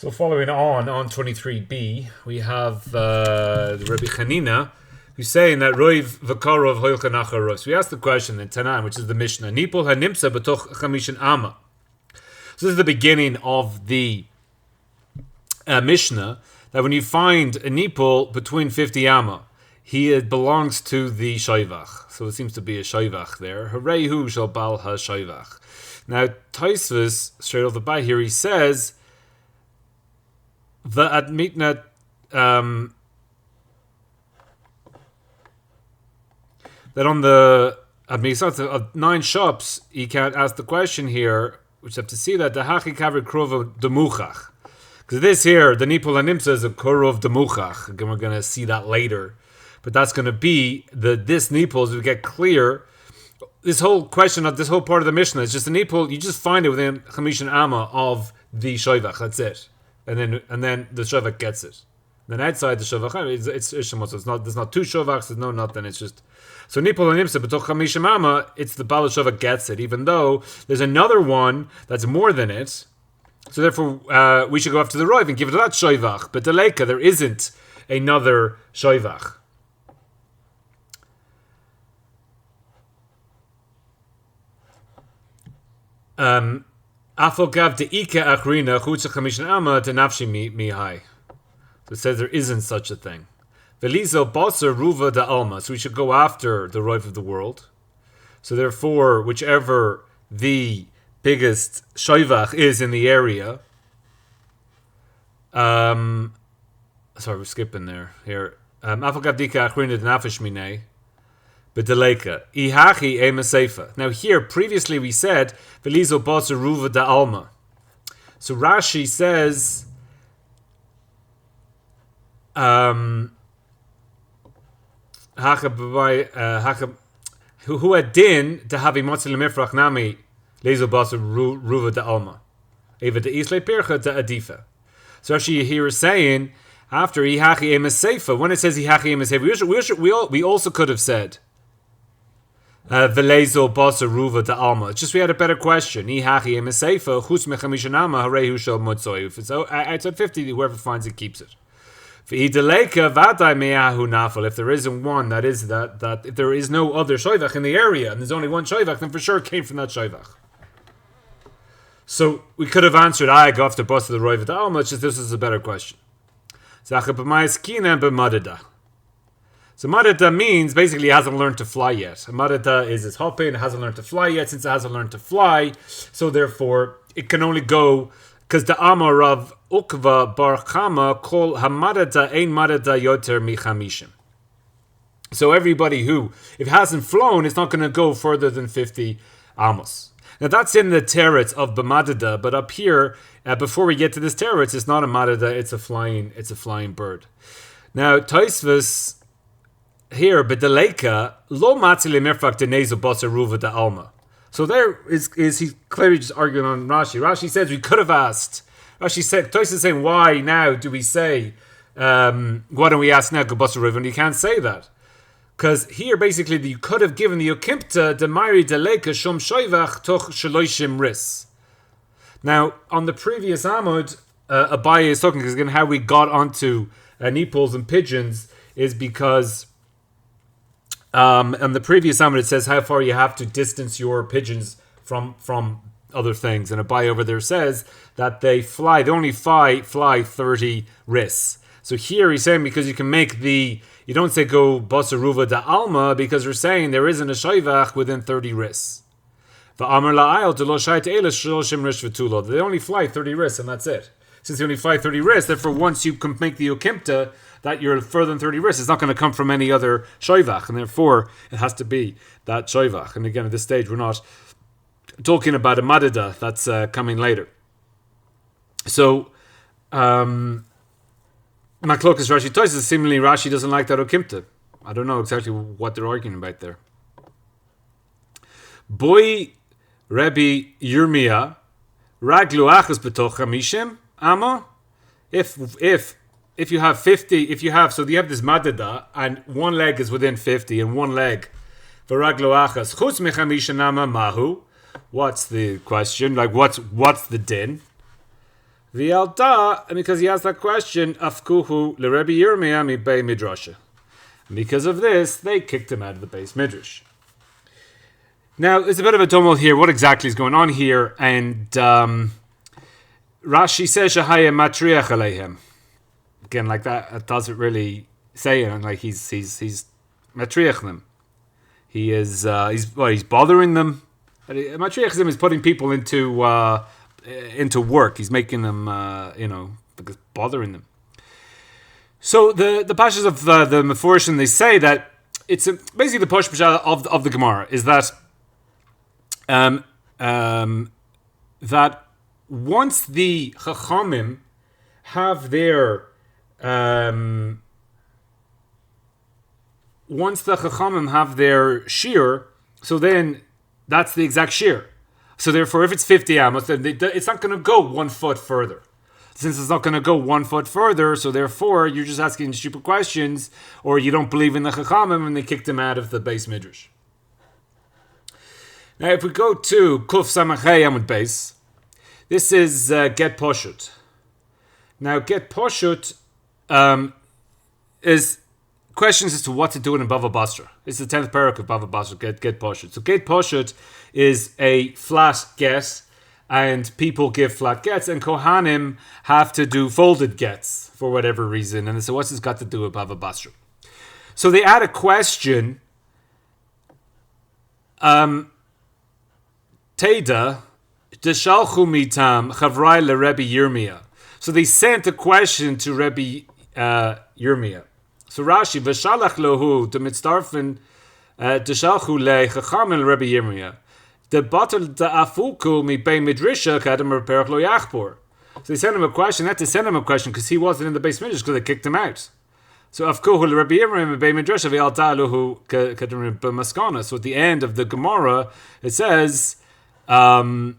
So following on 23b, we have the Rabbi Khannina, who's saying that Roiv וקרוב hoilcha nachar. So we asked the question in Tanan, which is the Mishnah, ניפול הנמצא בתוך 50 אמה. So this is the beginning of the Mishnah, that when you find a ניפול between 50 amma, he belongs to the shoivach. So it seems to be a shoivach there. Harehu shel bal ha-shoivach. Now, Tosfos, straight off the bat here, he says, that on the of 9 shops, you can't ask the question here, which have to see that the hachi kaver krov de Muchach. Because this here, the ניפול הנמצא is a Karov de Muchach. Again, we're going to see that later. But that's going to be this ניפול, as we get clear. This whole question of this whole part of the Mishnah is just a ניפול, you just find it within 50 amma of the shoivach. That's it. And then the shoivach gets it. Then outside the shoivach, it's ishmos. So there's not two shoivachs. There's no nothing. It's just so ניפול הנמצא בתוך 50 amma. It's the bal shoivach gets it, even though there's another one that's more than it. So therefore, we should go after the roiv and give it to that shoivach. But bdaliכא, there isn't another shoivach. Afogav deika achrina chutz 50 amma to nafshi mihai. So it says there isn't such a thing. Velizo basar ruva da alma. So we should go after the roiv of the world. So therefore, whichever the biggest shoivach is in the area. Sorry, we're skipping there. Here. Afogav deika achrina to nafshi minei. Bdaliכא, ihachi emasefa. Now here, previously we said velizo basar ruva da alma. So Rashi says, who had din to have imotzi lemifrach nami lezo basar ruva da alma. Eva de isle pircha da adifa. So Rashi here is saying after ihachi emasefa, when it says ihachi emasefa, we also could have said Velezo basar ruva da alma. It's just we had a better question. Ihachi emasefa chutz me50 amma harehu shel motzoi. If it's outside 50, whoever finds it keeps it. V'idaleika vaday me'ahu nafal. If there isn't one, that if there is no other shoivach in the area and there's only one shoivach, then for sure it came from that shoivach. So we could have answered I go after basar the roiv da alma. It's just this is a better question. Zacha b'mayis kina b'madada. So madada means basically he hasn't learned to fly yet. Madada is his hopping, hasn't learned to fly yet. Since it hasn't learned to fly, so therefore it can only go because the Amar of Ukva Bar Chama call Hamadada ein Madada yoter michamishim. So everybody who, if it hasn't flown, it's not going to go further than 50 amos. Now that's in the teretz of B'madada, but up here, before we get to this teretz, it's not a madada, it's a flying bird. Now Tosfos here, bdaliכא, lo matzi lemirfak denezo basar ruva da alma. So there is he clearly just arguing on Rashi. Rashi says we could have asked. Rashi said, Tosfos is saying, why now do we say, why don't we ask now basar ruva? And you can't say that. Because here basically you could have given the Ukimta de Mairi bdaliכא shom shoivach toch shloishim ris. Now, on the previous Amud, Abaye is talking, because again, how we got onto ניפוls and pigeons is because on the previous Amud it says how far you have to distance your pigeons from other things. And Abaye over there says that they only fly 30 ris. So here he's saying because you can make you don't say go basar ruva da alma because we're saying there isn't a shoivach within 30 ris. They only fly 30 ris and that's it. Since they only fly 30 ris, therefore once you can make the ukimta that you're further than 30 ris, it's not going to come from any other shoivach, and therefore it has to be that shoivach. And again, at this stage, we're not talking about a madada that's coming later. So, Maklokas Rashi Tosfos, similarly, Rashi doesn't like that ukimta. I don't know exactly what they're arguing about there. Boy Rabbi Yirmiyah, Raglu achas b'toch 50 amma. If you have 50, so you have this madada and one leg is within 50 and one leg v'raglu achas chutz me50 amma mahu. What's the question? Like what's the din? V'yalta, and because he asked that question, afkuhu l'Rebbe Yirmiyah mi bei midrasha. Because of this, they kicked him out of the beis midrash. Now, there's a bit of a tumult here. What exactly is going on here? And Rashi says, Shahaya matriach aleihem. Again, like that doesn't really say it. Like he's matriach them. He is he's bothering them. Matriach them is putting people into work. He's making them because bothering them. So the pashas of the Meforshim, they say that it's basically the push of the Gemara is that that once the Chachamim have their shear, so then that's the exact shear. So therefore, if it's 50 amos, then it's not going to go 1 foot further. Since it's not going to go 1 foot further, so therefore you're just asking stupid questions, or you don't believe in the Chachamim, and they kicked him out of the beis midrash. Now, if we go to Kuf Samachay Amud Beis, this is Get Poshut. Now, Get Poshut is questions as to what to do in Bava Basra. It's the 10th parak of Bava Basra, Get Poshut. So Get Poshut is a flat get, and people give flat gets, and Kohanim have to do folded gets for whatever reason. And so what's this got to do with Bava Basra? So they add a question, Teda, Deshalchu mitam chavrai leRebbe Yirmiyah. So they sent a question to Rebbe Yirmiyah. So Rashi, v'shalach lohu to mitzdarfen deshalchu lechachamim leRebbe Yirmiyah. The batel da'afuku mi bei midrisha kadam perach lo yachpor. So they sent him a question. They had to send him a question because he wasn't in the beis midrash because they kicked him out. So afkuhu leRebbe Yirmiyah mi bei midrisha v'yalta lohu kadam b'maskana. So at the end of the Gemara, it says, V'yalda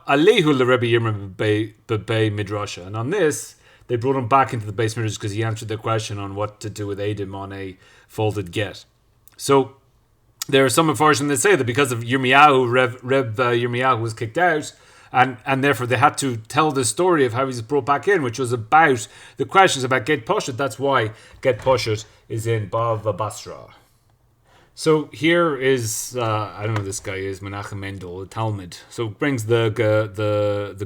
alehu leRebbe Yirmiyah bei midrasha. And on this, they brought him back into the beis midrash because he answered the question on what to do with Adam on a folded get. So there are some Meforshim that say that because of Yirmiyahu, Reb Yirmiyahu was kicked out, and therefore they had to tell the story of how he's brought back in, which was about the questions about Get Poshut. That's why Get Poshut is in Bava Basra. So here is I don't know who this guy is, Menachem Mendel, the Talmud. So it brings the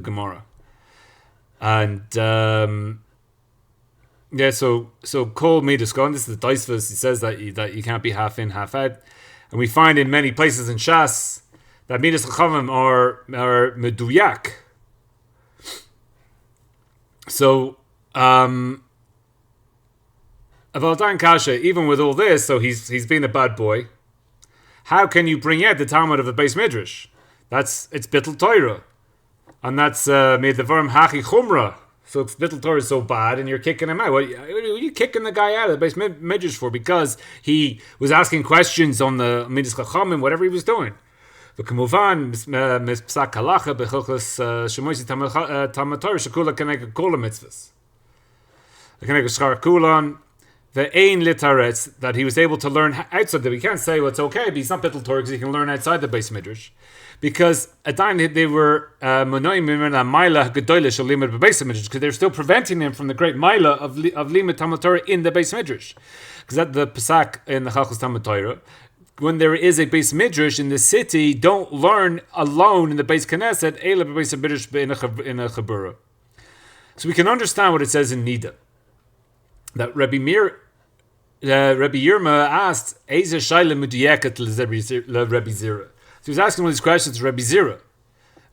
Gemara, and So Kol Midaskon. This is the Tosfos. He says that you can't be half in, half out, and we find in many places in Shas that Midas Chachamim are meduyak. So Avaldan Kasha, even with all this, so he's been a bad boy. How can you bring out the Talmud of the beis midrash? It's Bittul Torah, and that's made the verm Hachi Chumra. So if Bittul Torah is so bad and you're kicking him out, what are you kicking the guy out of the beis midrash for? Because he was asking questions on the Midas Chachamim, whatever he was doing. The Kamuvan mispsak halacha bechilchos shemoisi Talmud Torah shekula keneged kol mitzvahs. Keneged schar kulan. The ein litaretz, that he was able to learn outside the. We can't say it's okay, but he's not Bittul Torah because he can learn outside the beis midrash, because at the time they were monoim mimena maila gedoyle shel limud bebeis midrash, because they're still preventing him from the great maila of limud Talmud Torah in the beis midrash, because at the Pesach in the Chalchos Talmud Torah, when there is a beis midrash in the city, don't learn alone in the beis knesset eila bebeis midrash in a chabura. So we can understand what it says in Nida, that Rabbi Yirmiyah asked, "Eizer shaila meduyeket leRabbi Zirah." So he was asking all these questions to Rabbi Zirah.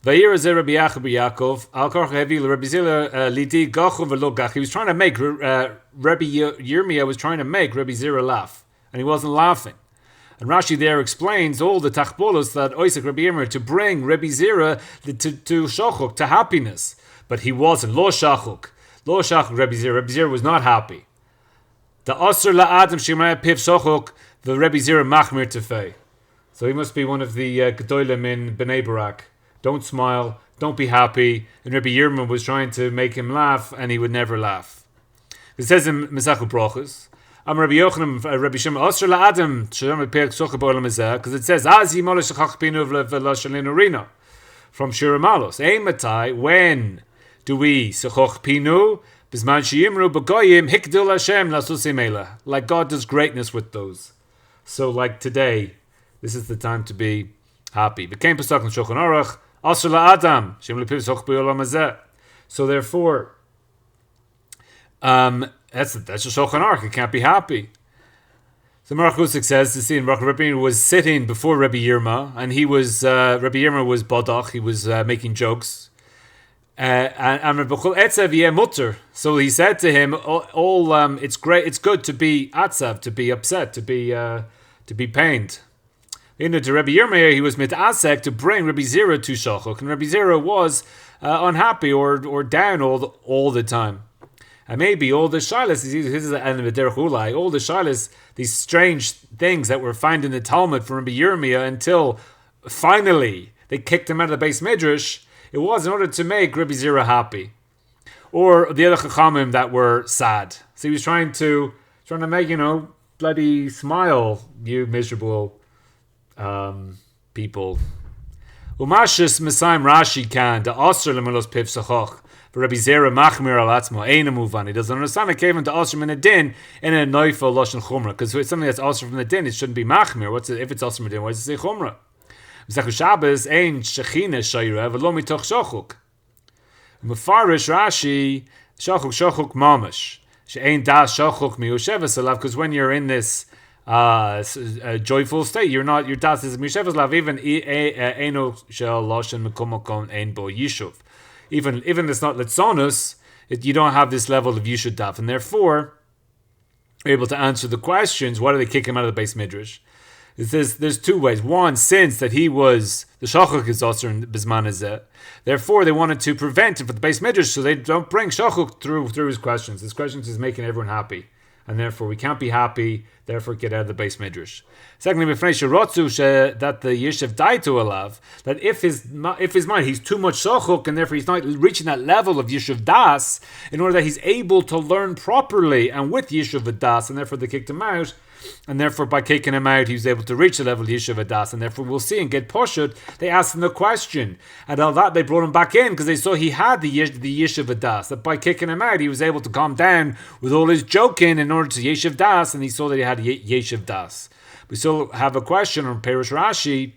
Vayira ze Rabbi Yaakov al korach hevi leRabbi Zirah lidi gachu v'lo gach. He was trying to make Rabbi Yirmiyah was trying to make Rabbi Zirah laugh, and he wasn't laughing. And Rashi there explains all the tachbolos that oisek Rabbi Yirmiyah to bring Rabbi Zirah to shachuk, to happiness, but he wasn't. Lo shachuk Rabbi Zirah. Rabbi Zirah was not happy. The Asr la'adam shemaya piv shochok, the Rebbe Zirah machmir tefei. So he must be one of the gedolim in Bnei Barak. Don't smile, don't be happy. And Rebbe Yirmiyah was trying to make him laugh, and he would never laugh. It says in Mesachu Brachos, Am Rabbi Yochanan, Rabbi Shimon, Asr la'adam shemaya piv shochok b'olam hazeh, because it says, Az yimol shechach pinu v'la shalinu rina. from Shira Malos. Ein matai, when do we sechoch pinu bisman sheyimru b'goyim hikdil Hashem lasusim eila. Like God does greatness with those. So like today, this is the time to be happy. Became pasuk in Shulchan Aruch asur la'adam shem lepiv soch b'olam hazeh. So therefore, that's the Shulchan Aruch. You can't be happy. So Marach Husik says the scene Rabbi was sitting before Rabbi Yirma, and he was Rabbi Yirma was bodach. He was making jokes, and Rabbi Chul etzav yeh mutter. So he said to him, it's great, it's good to be atzav, to be upset, to be pained." To Rabbi Yirma, he was mitasek to bring Rabbi Zirא to shachok, and Rabbi Zirã was unhappy or down all the time. And maybe all the shilas, this is the end of the derech ulai, all the shilas, these strange things that were found in the Talmud from Rabbi Yirmiyah until finally they kicked him out of the beis midrash, it was in order to make Rabbi Zirã happy. Or the other chachamim that were sad. So he was trying to make, bloody smile, you miserable people. Umashis Messiah Rashi can, the Osir Lemulos Piv Sachoch. Rabbi Zirã machmir al atzmo ein amuvan. He doesn't understand it came into osir min adin in a neufel lashon chumra, because it's something that's osir from the din. It shouldn't be machmir. If it's osir min adin? Why does it say chumra? Zachu Shabbos ein shechina shayra v'lo mitoch shochuk. Mefarish Rashi shochuk mamash she'ein das shochuk miusheves alav. Because when you're in this joyful state, your das is miusheves alav. Even eino shel lashon mekomokon ein bo yishuv. Even it's not letzonus, you don't have this level of yishud daf, and therefore you're able to answer the questions. Why do they kick him out of the beis midrash? There's two ways. One, since that he was the shachuk is also in bisman hazeh, therefore they wanted to prevent him from the beis midrash, so they don't bring shachuk through his questions. His questions is making everyone happy, and therefore we can't be happy. Therefore, get out of the beis midrash. Secondly, that the yeshiv daitu alav, that if his mind he's too much shachuk, and therefore he's not reaching that level of yeshiv das, in order that he's able to learn properly and with yeshiv das, and therefore they kicked him out. And therefore, by kicking him out, he was able to reach the level of Yeshiva Das. And therefore, we'll see and get poshut. They asked him the question. And all that, they brought him back in because they saw he had the Yeshiva Das. That by kicking him out, he was able to calm down with all his joking in order to Yeshiv Das. And he saw that he had Yeshiv Das. We still have a question on Perush Rashi.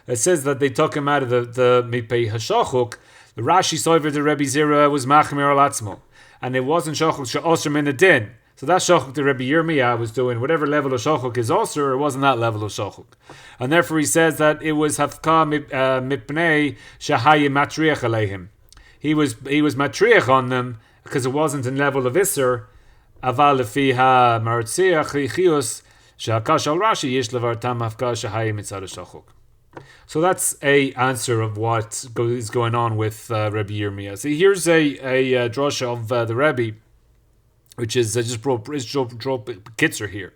It says that they took him out of the Mipei Hashachuk. The Rashi saw that the Rebbe Zirã was Machmir al Atzmo. And it wasn't Shachuk She'osr Min Adin. So that shachuk the Rebbe Yirmiyah was doing, whatever level of shachuk is also, it wasn't that level of shachuk. And therefore he says that it was hafka mipnei shahayim matriach aleihim. He was matriach on them because it wasn't in level of Isser. Aval lefiha maratziach chius shahakash al Rashi yesh levartam hafka shahayim mitzad shachuk. So that's a answer of what is going on with Rebbe Yirmiyah. So here's a drasha of the Rebbe, which is just draw kitzer here.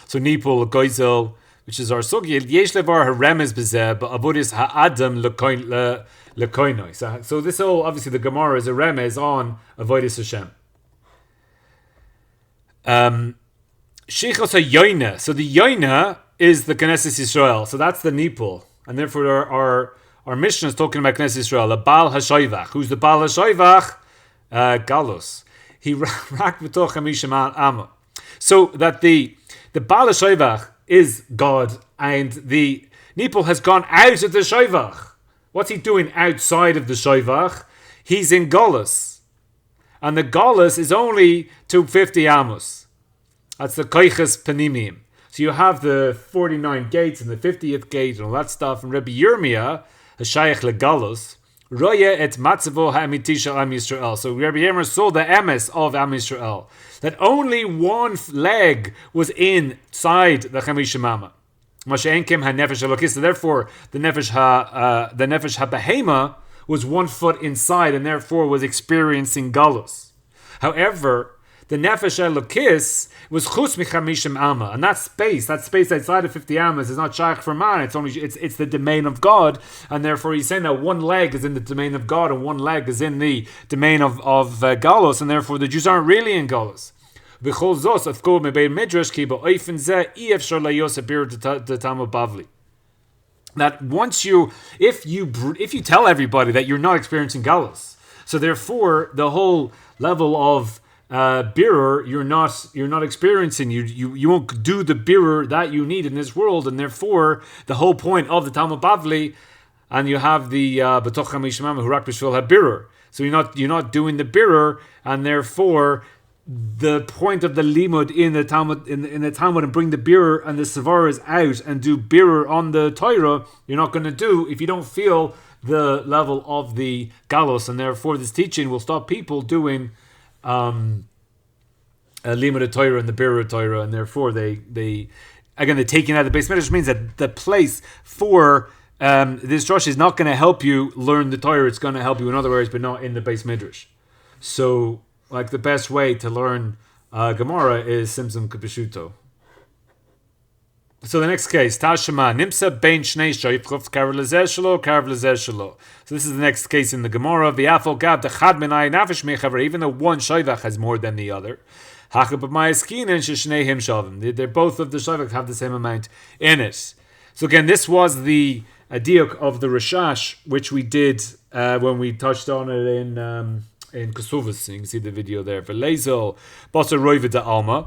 So ניפול Goizel, which is our sugi, yesh levar haremes bezeh ba'avodas ha'adam lekoinoi. So this whole, obviously the Gemara is a remez on avodas Hashem. Sheikhos hayoina. So the yoina is the Knesset Yisrael. So that's the ניפול, and therefore our Mishnah is talking about Knesset Yisrael. The Baal Hashoivach. Who's the Baal Hashoivach? Galus. He rak v'toch hamishim amma. So that the Baal Shoivach is God, and the ניפול has gone out of the Shoivach. What's he doing outside of the Shoivach? He's in Golus. And the Golus is only 250 amos. That's the Koiches Panimim. So you have the 49 gates and the 50th gate and all that stuff. And Rebbe Yirmiyah, Hashayach LeGalus, Roya et matzavo ha'amitisha Am Yisrael. So Rabbi Yirmiyah saw the emes of Am Yisrael, that only one leg was inside the Chamishim Amma. Masha'enkim ha'nefesh halokis. So therefore, the nefesh ha'behema was 1 foot inside, and therefore was experiencing galus. However, the nefesh halokis was chus michamishim amma, and that space outside of 50 ammas is not shaykh for man. It's the domain of God, and therefore he's saying that one leg is in the domain of God and one leg is in the domain of galus, and therefore the Jews aren't really in galus. V'chol zos afko mebei midrash ki ba'oifen zeh efshar layos abir de tamo bavli. that if you tell everybody that you're not experiencing galus, so therefore the whole level of birur you're not experiencing. You won't do the birur that you need in this world, and therefore the whole point of the Talmud Bavli, and you have the betoch hamishmam hurak b'shvil habirur. So you're not doing the birur, and therefore the point of the limud in the Talmud in the Talmud and bring the birur and the sevaras out and do birur on the Torah, you're not going to do if you don't feel the level of the galus, and therefore this teaching will stop people doing limud Torah and the birur Torah, and therefore they again, the taking out of the beis midrash means that the place for this drush is not going to help you learn the Torah. It's going to help you in other ways, but not in the beis midrash. So, like, the best way to learn Gemara is Simsim K'Peshuto. So the next case, Tashema Nimsa Bein Shnei Shoyfchov Karov Lezeh Shelo Karov Lezeh Shelo. So this is the next case in the Gemara. V'Afol Gav Dechad Menai Nafish Mechaver. Even though one Shoyvach has more than the other, Hachab B'Mayaskin and Sheshneihem Shavim. They're both of the Shoyvach have the same amount in it. So again, this was the diuk of the Rashash, which we did when we touched on it in Kosovus. You can see the video there. V'Leizel Basar Roiva da Alma.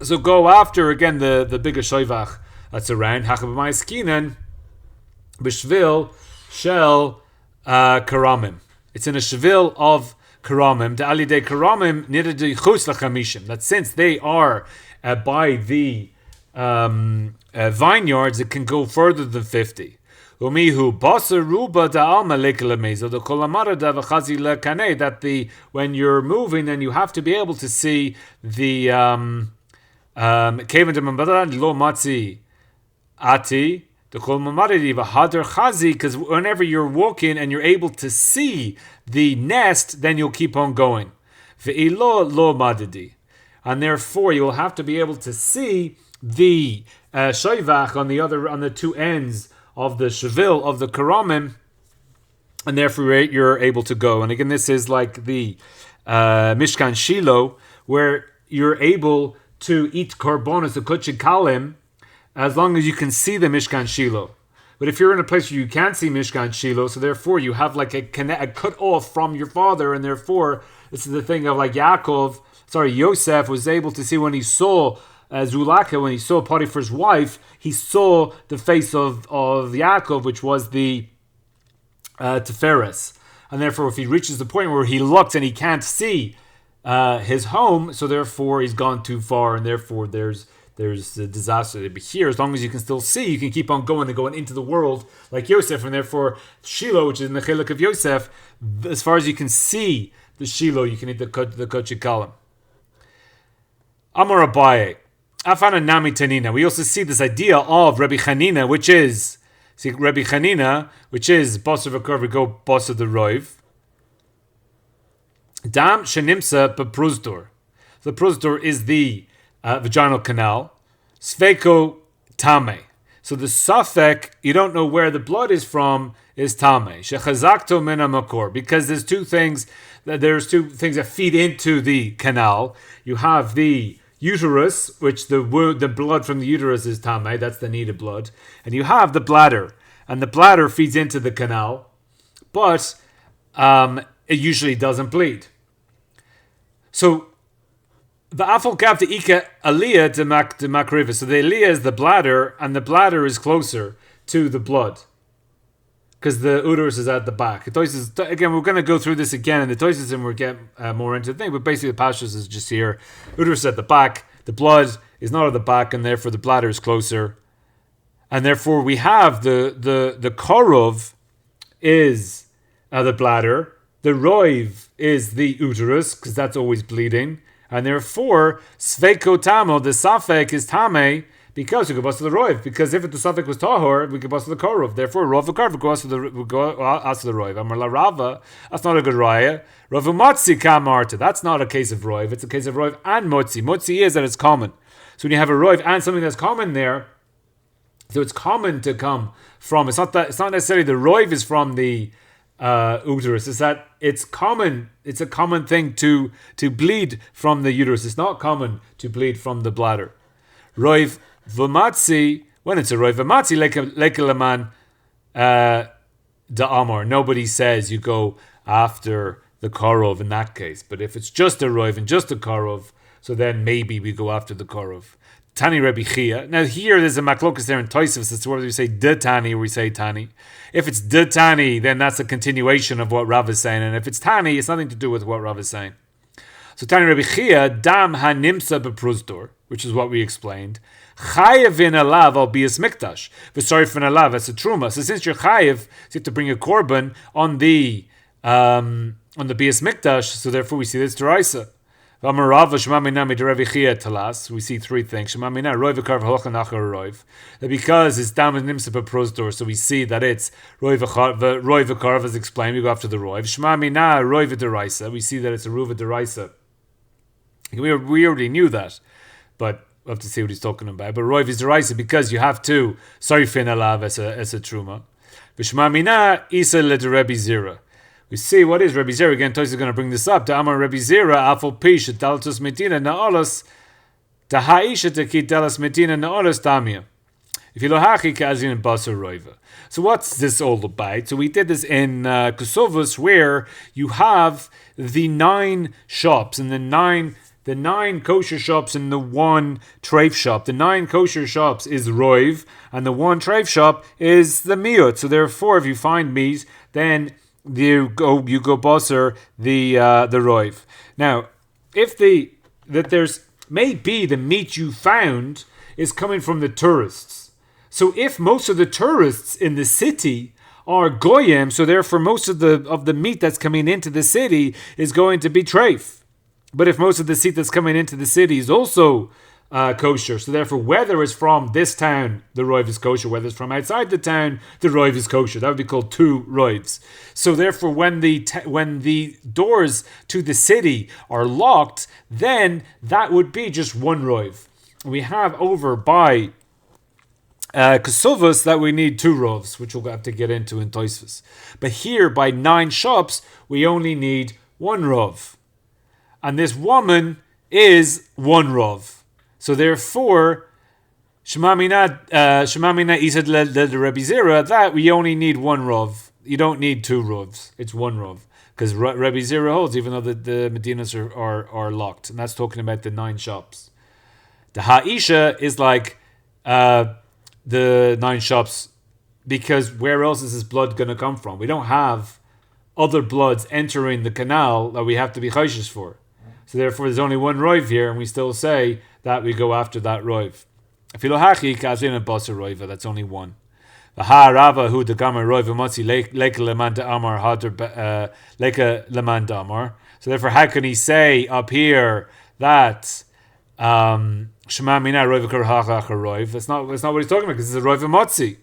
So go after again the bigger shoivach that's around. Hachabamaiskinen b'shvil shel karamim. It's in a shvil of karamim. De alidei karamim nidei chus lachamishim. That since they are by the vineyards, it can go further than 50. Umihu basa ruba da alma lekelamezo the kolamara da v'chazi lekane. That when you're moving, then you have to be able to see the because whenever you're walking and you're able to see the nest, then you'll keep on going. And therefore you will have to be able to see the shoivach on the two ends of the shevil of the karamim, and therefore you're able to go. And again, this is like the Mishkan Shiloh, where you're able to eat korbanos, the kuchik kalim, as long as you can see the Mishkan Shiloh. But if you're in a place where you can't see Mishkan Shiloh, so therefore you have like a cut off from your father, and therefore this is the thing of like Yosef was able to see when he saw Zulaka, when he saw Potiphar's wife, he saw the face of Yaakov, which was the Tiferes. And therefore if he reaches the point where he looks and he can't see his home, so therefore he's gone too far, and therefore there's a disaster. But here, as long as you can still see, you can keep on going and going into the world like Yosef, and therefore Shiloh, which is in the chiluk of Yosef, as far as you can see the Shiloh, you can eat the kochik kalim. Amar Abaye, Afana Nami Tanina. We also see this idea of Rabbi Hanina, which is basar v'kor v'go basar the roiv. Dam shenimsa beprusdor. The prusdor is the vaginal canal. Sveko tame. So the safek, you don't know where the blood is from, is tame. Shechazakto mena makor. Because there's two things that feed into the canal. You have the uterus, which the blood from the uterus is tame. That's the needed blood. And you have the bladder, and the bladder feeds into the canal, but it usually doesn't bleed. So the afal gap to ika aliyah to makriva. So the aliyah is the bladder, and the bladder is closer to the blood because the uterus is at the back. Again, we're going to go through this again in the toises, and we'll get more into the thing. But basically, the pashtus is just here. Uterus is at the back. The blood is not at the back, and therefore the bladder is closer. And therefore, we have the Karov is the bladder. The roiv is the uterus, because that's always bleeding. And therefore, sveko tamo, the safek is tame, because we could bust the roiv. Because if the safek was tahor, we could bust the Karov. Therefore, rov the Karov goes to the roiv. Amar la Rava, that's not a good raya. Rav umatzi kamarta, that's not a case of roiv. It's a case of roiv and motzi. Motzi is that it's common. So when you have a roiv and something that's common there, so it's common to come from. It's not necessarily the roiv is from the uterus. It's that it's common. It's a common thing to bleed from the uterus. It's not common to bleed from the bladder. Roiv v'matzi When it's a roiv matzi, like a leman da amor. Nobody says you go after the Karov in that case. But if it's just a roiv and just a Karov, so then maybe we go after the Karov. Tani Rebbe Chia. Now here there's a maklokas there in Tosfos as to whether we say de Tani or we say Tani. If it's de Tani, then that's a continuation of what Rav is saying, and if it's Tani, it's nothing to do with what Rav is saying. So Tani Rebbe Chia, dam hanimtza beprusdor, which is what we explained. Chayevin alav al bias mikdash, v'sarifin alav as a truma. So since you're chayev, you have to bring a korban on the bias mikdash. So therefore we see this deraisa. We see three things. That because it's dam and nimsa beprusdor, so we see that it's roiv v'karov as explained. We go after the roiv. Shema mina roiv deraisa. We see that it's a ruva deraisa. We already knew that, but we'll have to see what he's talking about. But roiv is deraisa because you have to sarifin alav as a truma. V'shema mina isa l'derebi zira. We see what is Rebbe Zira. Again, Tosfos is going to bring this up. To Amar Rebbe Zira, afal pish daltus medina na'olas, to ha'isha tekit dalas medina na'olas damia. If you lo hachi kazin and basar roiva. So what's this all about? So we did this in Kosovos, where you have the 9 shops and the nine kosher shops and the 1 treif shop. The 9 kosher shops is roiv, and the 1 treif shop is the miut. So therefore, if you find meat, then you go basar the roiv. Now, if there's maybe the meat you found is coming from the tourists. So if most of the tourists in the city are goyim, so therefore most of the meat that's coming into the city is going to be treif. But if most of the meat that's coming into the city is also kosher, so therefore whether it's from this town, the roiv is kosher, whether it's from outside the town, the roiv is kosher. That would be called 2 roivs. So therefore when the doors to the city are locked, then that would be just 1 roiv. We have over by Kosovos that we need 2 rovs, which we'll have to get into in Tosfos. But here by 9 shops, we only need 1 rov. And this woman is 1 rov. So therefore, Shema Mina Isad le Rebbe Zira, that we only need 1 rov. You don't need 2 rovs. It's 1 rov. Because Rebbe Zira holds, even though the Medinas are locked. And that's talking about the 9 shops. The Ha'isha is like the 9 shops, because where else is this blood going to come from? We don't have other bloods entering the canal that we have to be chayshish for. So therefore, there's only 1 roiv here, and we still say that we go after that roiv. That's only 1. So therefore, how can he say up here that Shema Mina roiv roiv? That's not what he's talking about, because it's a roiv motzi.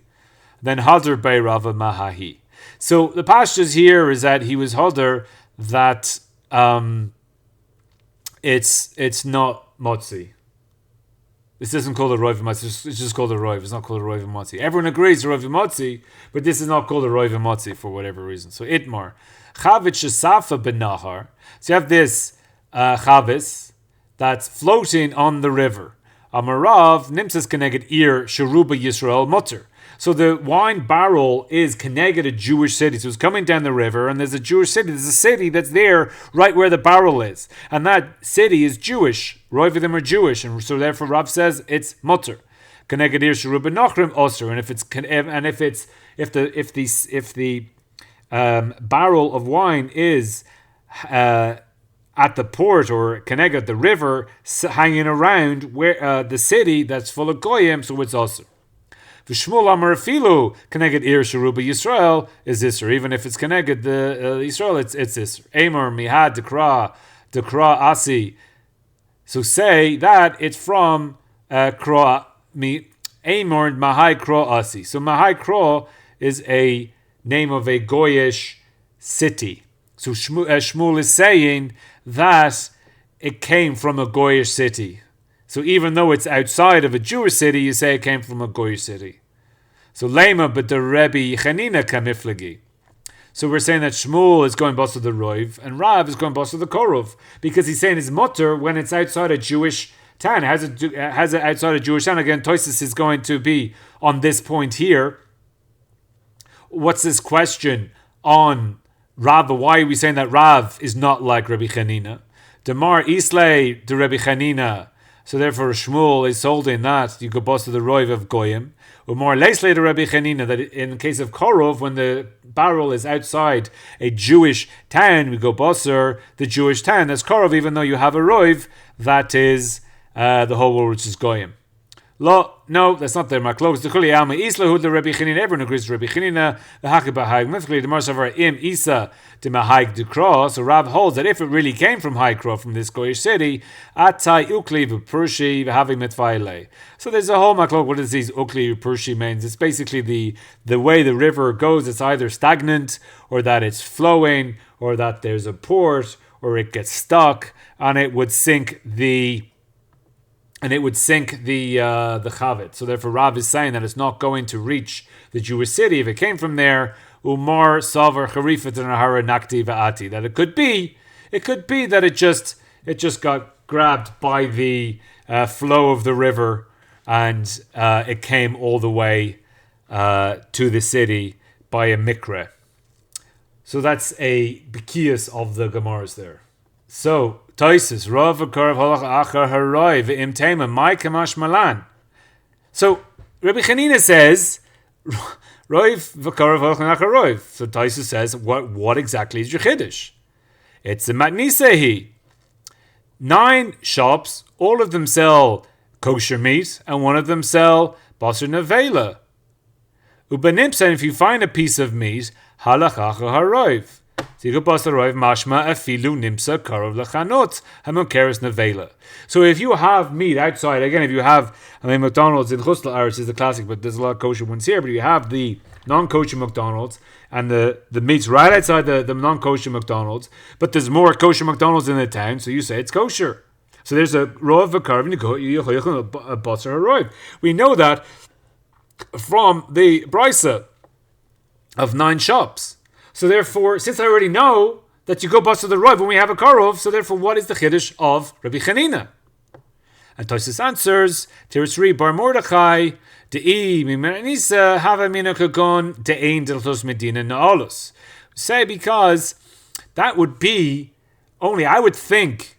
Then halder bei Rava mahahi. So the pashtus here is that he was halder that it's not motzi. This isn't called a roiv motzi. It's just called a roiv. It's not called a roiv motzi. Everyone agrees roiv motzi, but this is not called a roiv motzi for whatever reason. So itmar chavit shesafa benahar. So you have this chavis that's floating on the river. Amarav nimtzas keneged ir sheruba Yisrael mutter. So the wine barrel is connected a Jewish city. So it's coming down the river, and there's a Jewish city. There's a city that's there right where the barrel is. And that city is Jewish. Roiv of them are Jewish. And so therefore Rav says it's mutter. Connected here sheruba nachrim osir. And if the barrel of wine is at the port or connected the river, hanging around where the city that's full of goyim, so it's osir. V'shmuel amar afilu connected ir sheruba Yisrael is isser. Even if it's connected the Yisrael, it's isser. Amar mihad dekra asi. So say that it's from kra mi. Amar mahai kra asi. So mahai kra is a name of a goyish city. So Shmuel is saying that it came from a goyish city. So even though it's outside of a Jewish city, you say it came from a Goyish city. So Lema but the Rebbe Hanina kamiflagi. So we're saying that Shmuel is going basar the Roiv and Rav is going basar the Karov, because he's saying it's mutter when it's outside a Jewish town. It has it outside a Jewish town. Again, Tosfos is going to be on this point here. What's this question on Rav? Why are we saying that Rav is not like Rabbi Hanina? Demar Islay to Rabbi Hanina. So therefore Shmuel is holding that you could bust to the Roiv of Goyim. Or more later to Rabbi Hanina, that in the case of Karov, when the barrel is outside a Jewish town, we go Bosser, the Jewish town. That's Karov, even though you have a Roiv, that is the whole world, which is Goyim. No, that's not there. Maklokes the Chuli Alma Isla the Rabbi Hanina. Everyone agrees to Rabbi Hanina. The Hakibah Haig. Mythically, the Marsavar Im Isa de Mahaig de Kro. So Rav holds that if it really came from High Kro, from this Goyish city, Atai Ukli V'Purshi V'Having Mitvaile. So there's a whole maklok. What does these Ukli V'Purshi means? It's basically the way the river goes. It's either stagnant, or that it's flowing, or that there's a port, or it gets stuck, and it would sink the Chavit. So therefore Rav is saying that it's not going to reach the Jewish city if it came from there. Umar Savar Charifat and Ahara Nakti Va'ati. That it could be that it just got grabbed by the flow of the river, and it came all the way to the city by a mikra. So that's a bikias of the Gemaras there. So Tosfos Rav V'Karov Halach Achar Haroy V'Im Tema Mai Kamash Malan. So Rabbi Hanina says Roiv V'Karov Halach Achar Roiv. So Tosfos says, what exactly is your chiddush? It's a matnisehi. 9 shops, all of them sell kosher meat, and one of them sell basar nevela. Ubanimsa, if you find a piece of meat, halach achar haroiv. So if you have meat outside, again, if you have, McDonald's in Chutz La'aretz is the classic, but there's a lot of kosher ones here, but you have the non-kosher McDonald's, and the meat's right outside the non-kosher McDonald's, but there's more kosher McDonald's in the town, so you say it's kosher. So there's a row of a curve, and you go a basar haroiv. We know that from the brisa of 9 shops. So therefore, since I already know that you go bust the roiv when we have a karov, so therefore, what is the chiddush of Rabbi Hanina? And Tosfos answers, Tirisri bar Mordechai, De'i mimanisa hava mina kagon de'ein deltos medina na'olus. Say because that would be only, I would think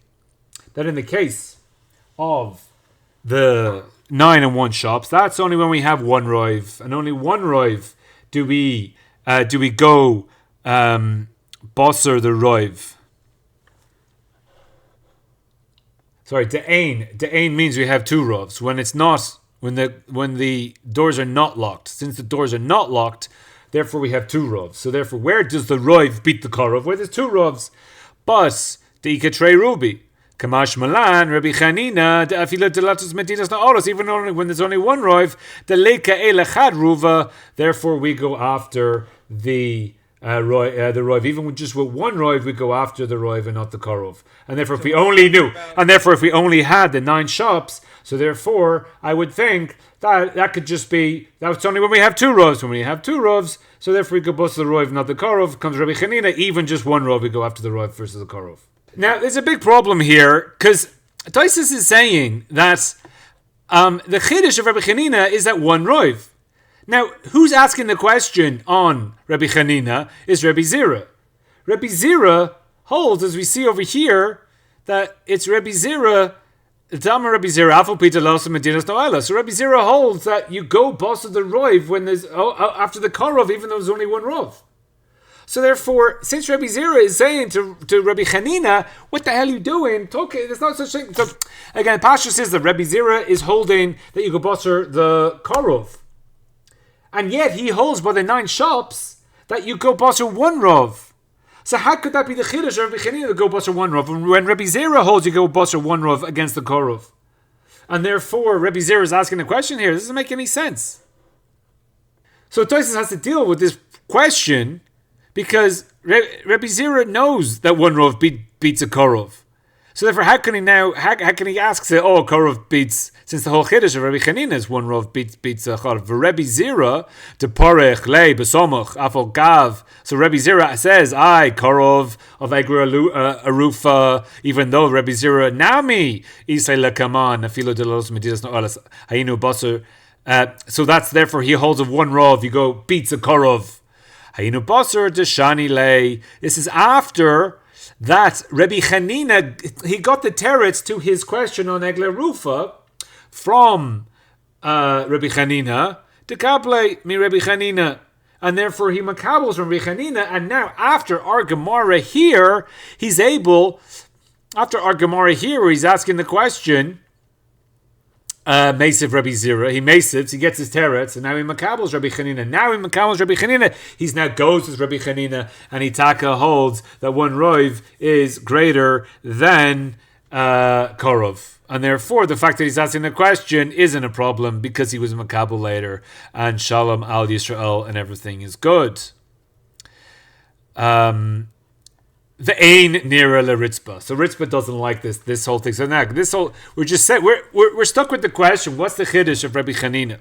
that in the case of the 9 and 1 shops, that's only when we have one roiv, and only one roiv do we go Bosser the Roiv. Sorry, De'ain means we have 2 rovs. When it's not, when the doors are not locked. Since the doors are not locked, therefore we have 2 rovs. So therefore, where does the Roiv beat the Karov? Where there's 2 rovs. But De'ika Trey Ruby. Kamash Malan, Rabbi Hanina, the Afila Delatus Medinas Na'olos, even when there's only 1 Roiv, the Leika Elechad Ruva, therefore we go after the Roiv. Even with just with 1 Roiv, we go after the Roiv and not the Karov. And therefore, if we only had the 9 shops, so therefore, I would think that could just be, that's only when we have 2 Rovs. When we have 2 Rovs, so therefore we go bust the Roiv, not the Karov. Comes Rabbi Hanina, even just 1 Rov, we go after the Roiv versus the Karov. Now, there's a big problem here, because Tosfos is saying that the chiddush of Rabbi Hanina is that 1 Roiv. Now, who's asking the question on Rabbi Hanina is Rabbi Zirah. Rabbi Zirah holds, as we see over here, that it's Rabbi Zirah, Dama Rabbi Zirah, Afal Pita Losa Medinas No'ala. So Rabbi Zirah holds that you go boss of the Roiv when there's after the Karov, even though there's only 1 Rov. So therefore, since Rabbi Zirah is saying to Rabbi Hanina, what the hell are you doing? There's no such thing. So again, Pasha says that Rabbi Zirah is holding that you go bosser the Karov. And yet he holds by the 9 shops that you go bosser 1 Rov. So how could that be the chiddush of Rabbi Hanina to go bosser 1 Rov? When Rabbi Zirah holds you go bosser 1 Rov against the Karov. And therefore Rabbi Zirah is asking a question here. This doesn't make any sense. So Tosfos has to deal with this question, because Rabbi Zirah knows that 1 Rov beats a Karov. So therefore, how can he ask, say, oh, Karov beats, since the whole Chiddush of Rabbi Hanina is one Rav beats Karov. Rabbi Zira, de Porech, Le, Besomuch, Afal Gav. So Rabbi Zira says, Karov of Egra Arufa, even though Rabbi Zira, Nami, Isai Lekaman, Afilo de los Medidas no Alas, Hainu Basur. So that's therefore he holds of one Rav, you go, beats a Karov. Hainu Basur, de Shani Le. This is after that Rabbi Hanina, he got the teretz to his question on Egla Rufa from Rabbi Hanina, to Kaple mi Rabbi Hanina, and therefore he makabels from Rabbi Hanina, and now after our Gemara here, he's able, after our Gemara here, where he's asking the question, Mesiv Rabbi Zira, he mesivs, he gets his teretz, and now he makabels Rabbi Hanina. Now he makabels Rabbi Hanina. He's now goes with Rabbi Hanina, and he taka holds that one roiv is greater than Karov. And therefore, the fact that he's asking the question isn't a problem because he was makabel later, and Shalom al Yisrael, and everything is good. The ain nira le ritzba. So ritzba doesn't like this whole thing. So now we're stuck with the question: what's the chiddush of Rabbi Hanina?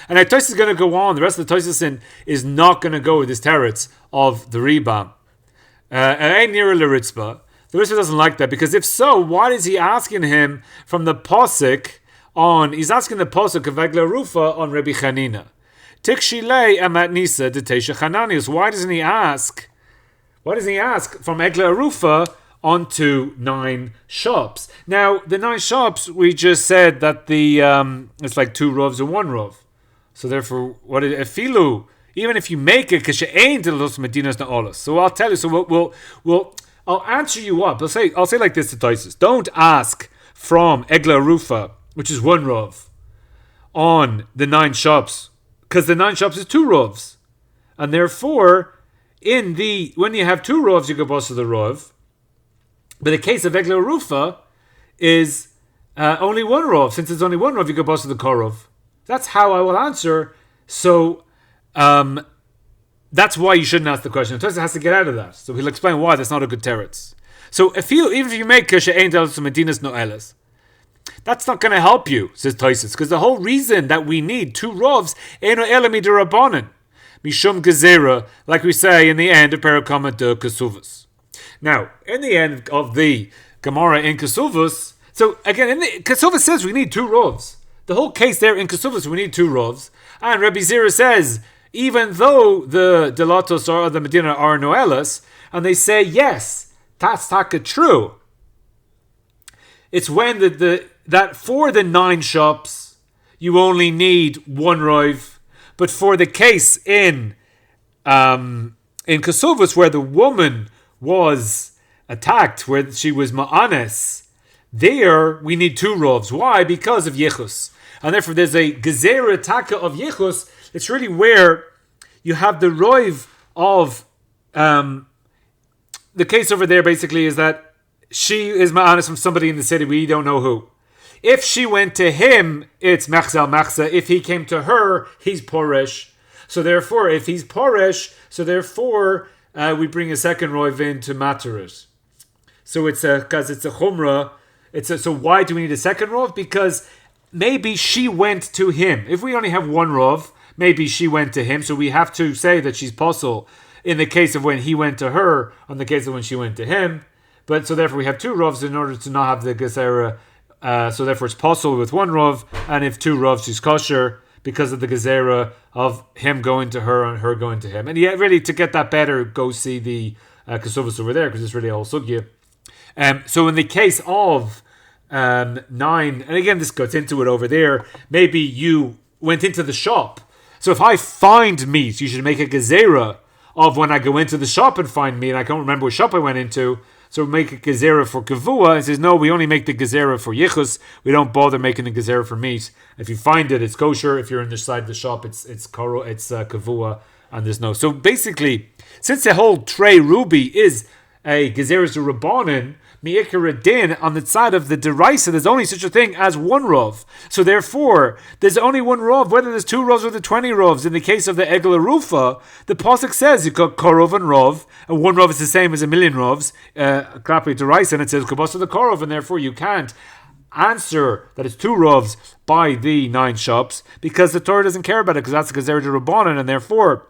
And our Tosfos is going to go on. The rest of the Tosfos is not going to go with this teretz of the Ribam. Ain nira le ritzba. The ritzba doesn't like that because if so, why is he asking him from the posuk on? He's asking the posuk of Egla Rufa on Rabbi Hanina. Tikshilei amat nisa de teisha chananius. Why doesn't he ask? Why doesn't he ask from Egla Rufa onto 9 shops? Now, the 9 shops, we just said that the it's like 2 rovs and 1 rov. So therefore, what is efilu? Even if you make it, because you ain't to los medinas na olas. So I'll tell you. So I'll answer you up. I'll say like this to Tosfos. Don't ask from Egla Rufa, which is 1 rov, on the 9 shops, because the 9 shops is 2 rovs, and therefore, when you have 2 rovs, you go boss of the rov. But the case of Egla Rufa is only 1 rov. Since it's only 1 rov, you go boss of the Karov. That's how I will answer. So that's why you shouldn't ask the question. Tosfos has to get out of that. So he'll explain why that's not a good teretz. So even if you make she'ein teretz medinas no elas, that's not going to help you, says Tosfos, because the whole reason that we need 2 rovs eno elami derabanan. Mishum gezerah, like we say in the end of Parakama de Kesuvos. Now, in the end of the Gemara in Kesuvos, so again, Kesuvos says we need 2 rovs. The whole case there in Kesuvos, we need 2 rovs. And Rabbi Zira says, even though the Delatos or the Medina are Noelas, and they say, yes, that's taka true. It's when that for the 9 shops, you only need 1 rov. But for the case in Kesuvos, where the woman was attacked, where she was ma'anes, there we need 2 rovs. Why? Because of yichus. And therefore there's a gezerah taka of yichus. It's really where you have the rov of the case over there basically is that she is ma'anes from somebody in the city, we don't know who. If she went to him, it's machzal machza. If he came to her, he's poresh. So therefore, if he's poresh, we bring a second rov in to matter it. So because it's a chumrah. So why do we need a second rov? Because maybe she went to him. If we only have 1 rov, maybe she went to him. So we have to say that she's posel in the case of when he went to her, on the case of when she went to him. But so therefore we have 2 rovs in order to not have the gezerah. So therefore it's possible with 1 rov, and if 2 rovs she's kosher because of the gezerah of him going to her and her going to him. And yeah, really to get that better, go see the Kesuvos over there because it's really a whole sugya. So in the case of 9, and again this goes into it over there, maybe you went into the shop. So if I find meat, you should make a gezerah of when I go into the shop and find meat. And I can't remember what shop I went into. So we make a gezerah for kavua, and says no, we only make the gezerah for yichus. We don't bother making the gezerah for meat. If you find it, it's kosher. If you're in the side of the shop, it's kavua, and there's no. So basically, since the whole tray ruby is a gezeres rabbanon mi'ikar din on the side of the deraisa. There's only such a thing as one rov. So therefore, there's only one rov. Whether there's 2 rovs or the 20 rovs. In the case of the egel rufa, the pasuk says you got karov and rov, and one rov is the same as a million rovs. Klapi deraisa, and it says kabasa the karov, and therefore you can't answer that it's 2 rovs by the 9 shops because the Torah doesn't care about it because that's the gezeres rabbanon, and therefore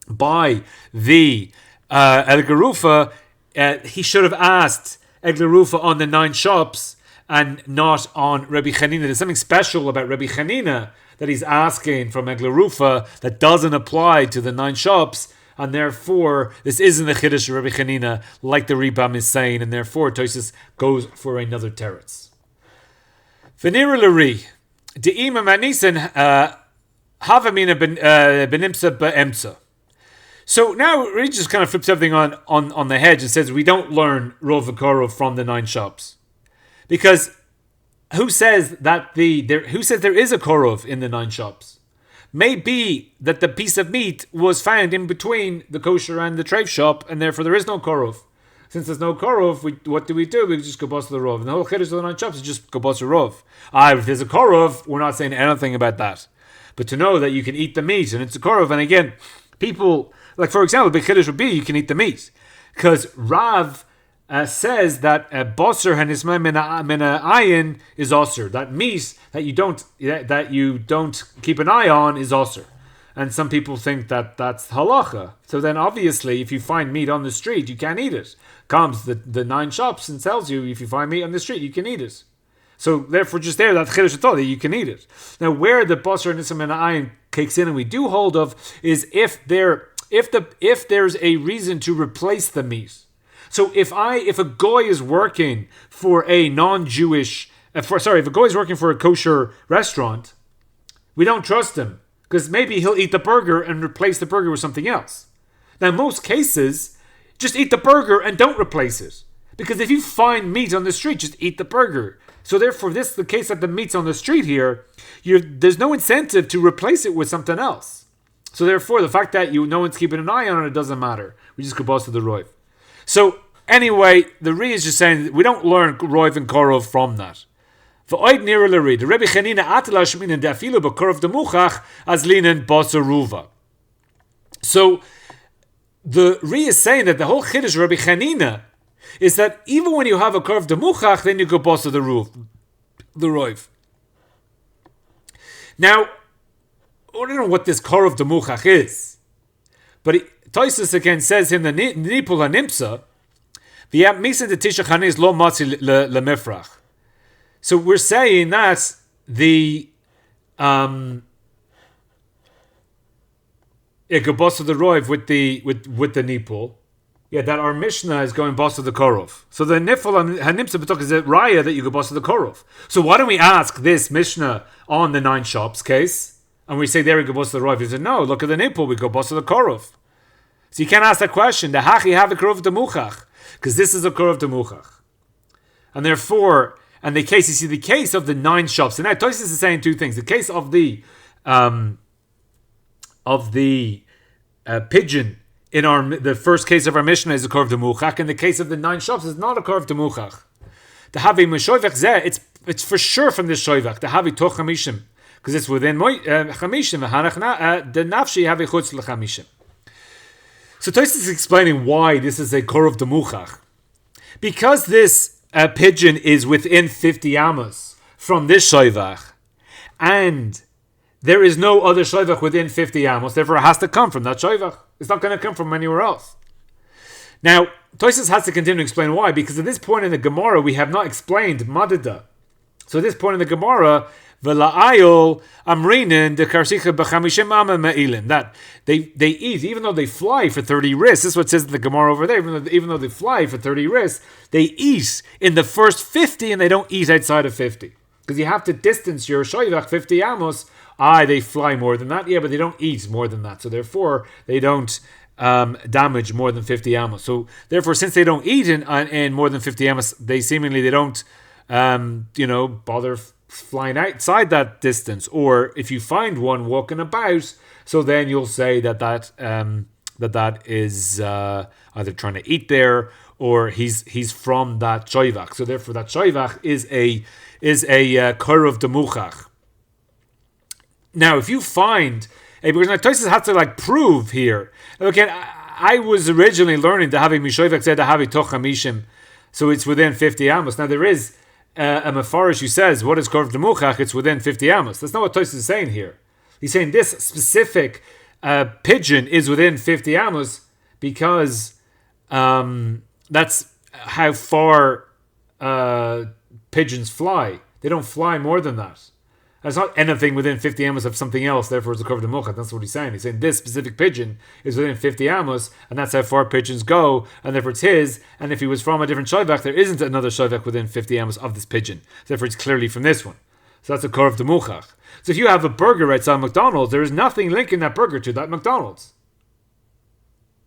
by the Elgarufa, he should have asked Eglarufa on the 9 shops and not on Rabbi Hanina. There's something special about Rabbi Hanina that he's asking from Eglarufa that doesn't apply to the 9 shops, and therefore this isn't the Chiddush of Rabbi Hanina like the Ribam is saying, and therefore Tosfos goes for another teretz. V'nira l'ri de'ima manisan havamina benimsa be'emsa. So now he just kind of flips everything on the hedge and says we don't learn Rov and Karov from the 9 shops. Because who says that who says there is a Karov in the 9 shops? Maybe that the piece of meat was found in between the kosher and the treif shop, and therefore there is no Karov. Since there's no Karov, what do? We just go boss the Rov. And the whole chiddush of the 9 shops is just go boss the Rov. If there's a Karov, we're not saying anything about that. But to know that you can eat the meat and it's a Karov, and again, people... Like, for example, the chiddush would be you can eat the meat. Because Rav says that bosser hanisma mina ayin is osir. That meat that you don't keep an eye on is osir. And some people think that that's halacha. So then obviously if you find meat on the street, you can't eat it. Comes the 9 shops and tells you if you find meat on the street, you can eat it. So therefore just there, that chiddush that you can eat it. Now where the bosser hanisma mina ayin kicks in and we do hold of is if there's a reason to replace the meat. So if a goy is working for a non-Jewish, if a goy is working for a kosher restaurant, we don't trust him because maybe he'll eat the burger and replace the burger with something else. Now, in most cases, just eat the burger and don't replace it, because if you find meat on the street, just eat the burger. So therefore, this is the case that the meat's on the street here. There's no incentive to replace it with something else. So therefore, the fact that no one's keeping an eye on it doesn't matter. We just go boss to the roiv. So anyway, the Ri is just saying that we don't learn roiv and Karov from that. V'oid nira l'Ri, the Rebbe Chanina atala shminin de'afilu b'Karov de Muchach as linen basaruva. So the Ri is saying that the whole chiddush of Rebbe Chanina is that even when you have a Karov de Muchach, then you go boss to the roiv. Now, I don't know what this Karov de Muchach is, but Tosfos again says in the ניפול הנמצא, v'yam misa de tisha chanis lo matzi lemifrach. So we're saying that the Gabos of the Roiv with the ניפול, that our Mishnah is going boss of the Karov. So the ניפול הנמצא b'tok is a raya that you go boss of the Karov. So why don't we ask this Mishnah on the 9 shops case? And we say there we go boss of the Roiv. He said, no, look at the ניפול, we go boss of the Karov. So you can't ask that question. The hachi have a Karov de Muchach, because this is a Karov de Muchach. And therefore, and the case of the 9 shops. And now Tosfos is saying 2 things. The case of the pigeon in the first case of our Mishnah is a Karov de Muchach, and the case of the 9 shops is not a Karov de Muchach. The havi meshoivach zeh, it's for sure from this shoivach. The havi toch chamishim, because it's within chamishim. The nafshi havi chutz lechamishim. So Tosfos is explaining why this is a Karov de Muchach. Because this pigeon is within 50 amos from this shoivach, and there is no other shoivach within 50 amos, therefore it has to come from that shoivach. It's not going to come from anywhere else. Now, Tosfos has to continue to explain why, because at this point in the Gemara, we have not explained Madada. So at this point in the Gemara, V'la'ayol amrinin de karsicha b'chamishim ama me'ilin, that they eat, even though they fly for 30 ris. This is what it says in the Gemara over there. Even though they fly for 30 ris, they eat in the first 50 and they don't eat outside of 50. Because you have to distance your shoivach 50 amos. They fly more than that. Yeah, but they don't eat more than that. So therefore, they don't damage more than 50 amos. So therefore, since they don't eat in more than 50 amos, they don't bother flying outside that distance. Or if you find one walking about, so then you'll say that is either trying to eat there, or he's from that shoivach. So therefore, that shoivach is a Karov de Muchach. Now, if you find because now Tosfos had to prove here. Again, I was originally learning to have a mishoivach said to have a toch hamishim, so it's within 50 amos. Now there is a mefarish who says what is Karov de Muchach? It's within 50 amos. That's not what Tosfos is saying here. He's saying this specific pigeon is within 50 amos because that's how far pigeons fly. They don't fly more than that. It's not anything within 50 amos of something else, therefore it's a Karov de Muchach. That's what he's saying. He's saying this specific pigeon is within 50 amos, and that's how far pigeons go, and therefore it's his, and if he was from a different shoivach, there isn't another shoivach within 50 amos of this pigeon. Therefore it's clearly from this one. So that's a Karov de Muchach. So if you have a burger outside McDonald's, there is nothing linking that burger to that McDonald's.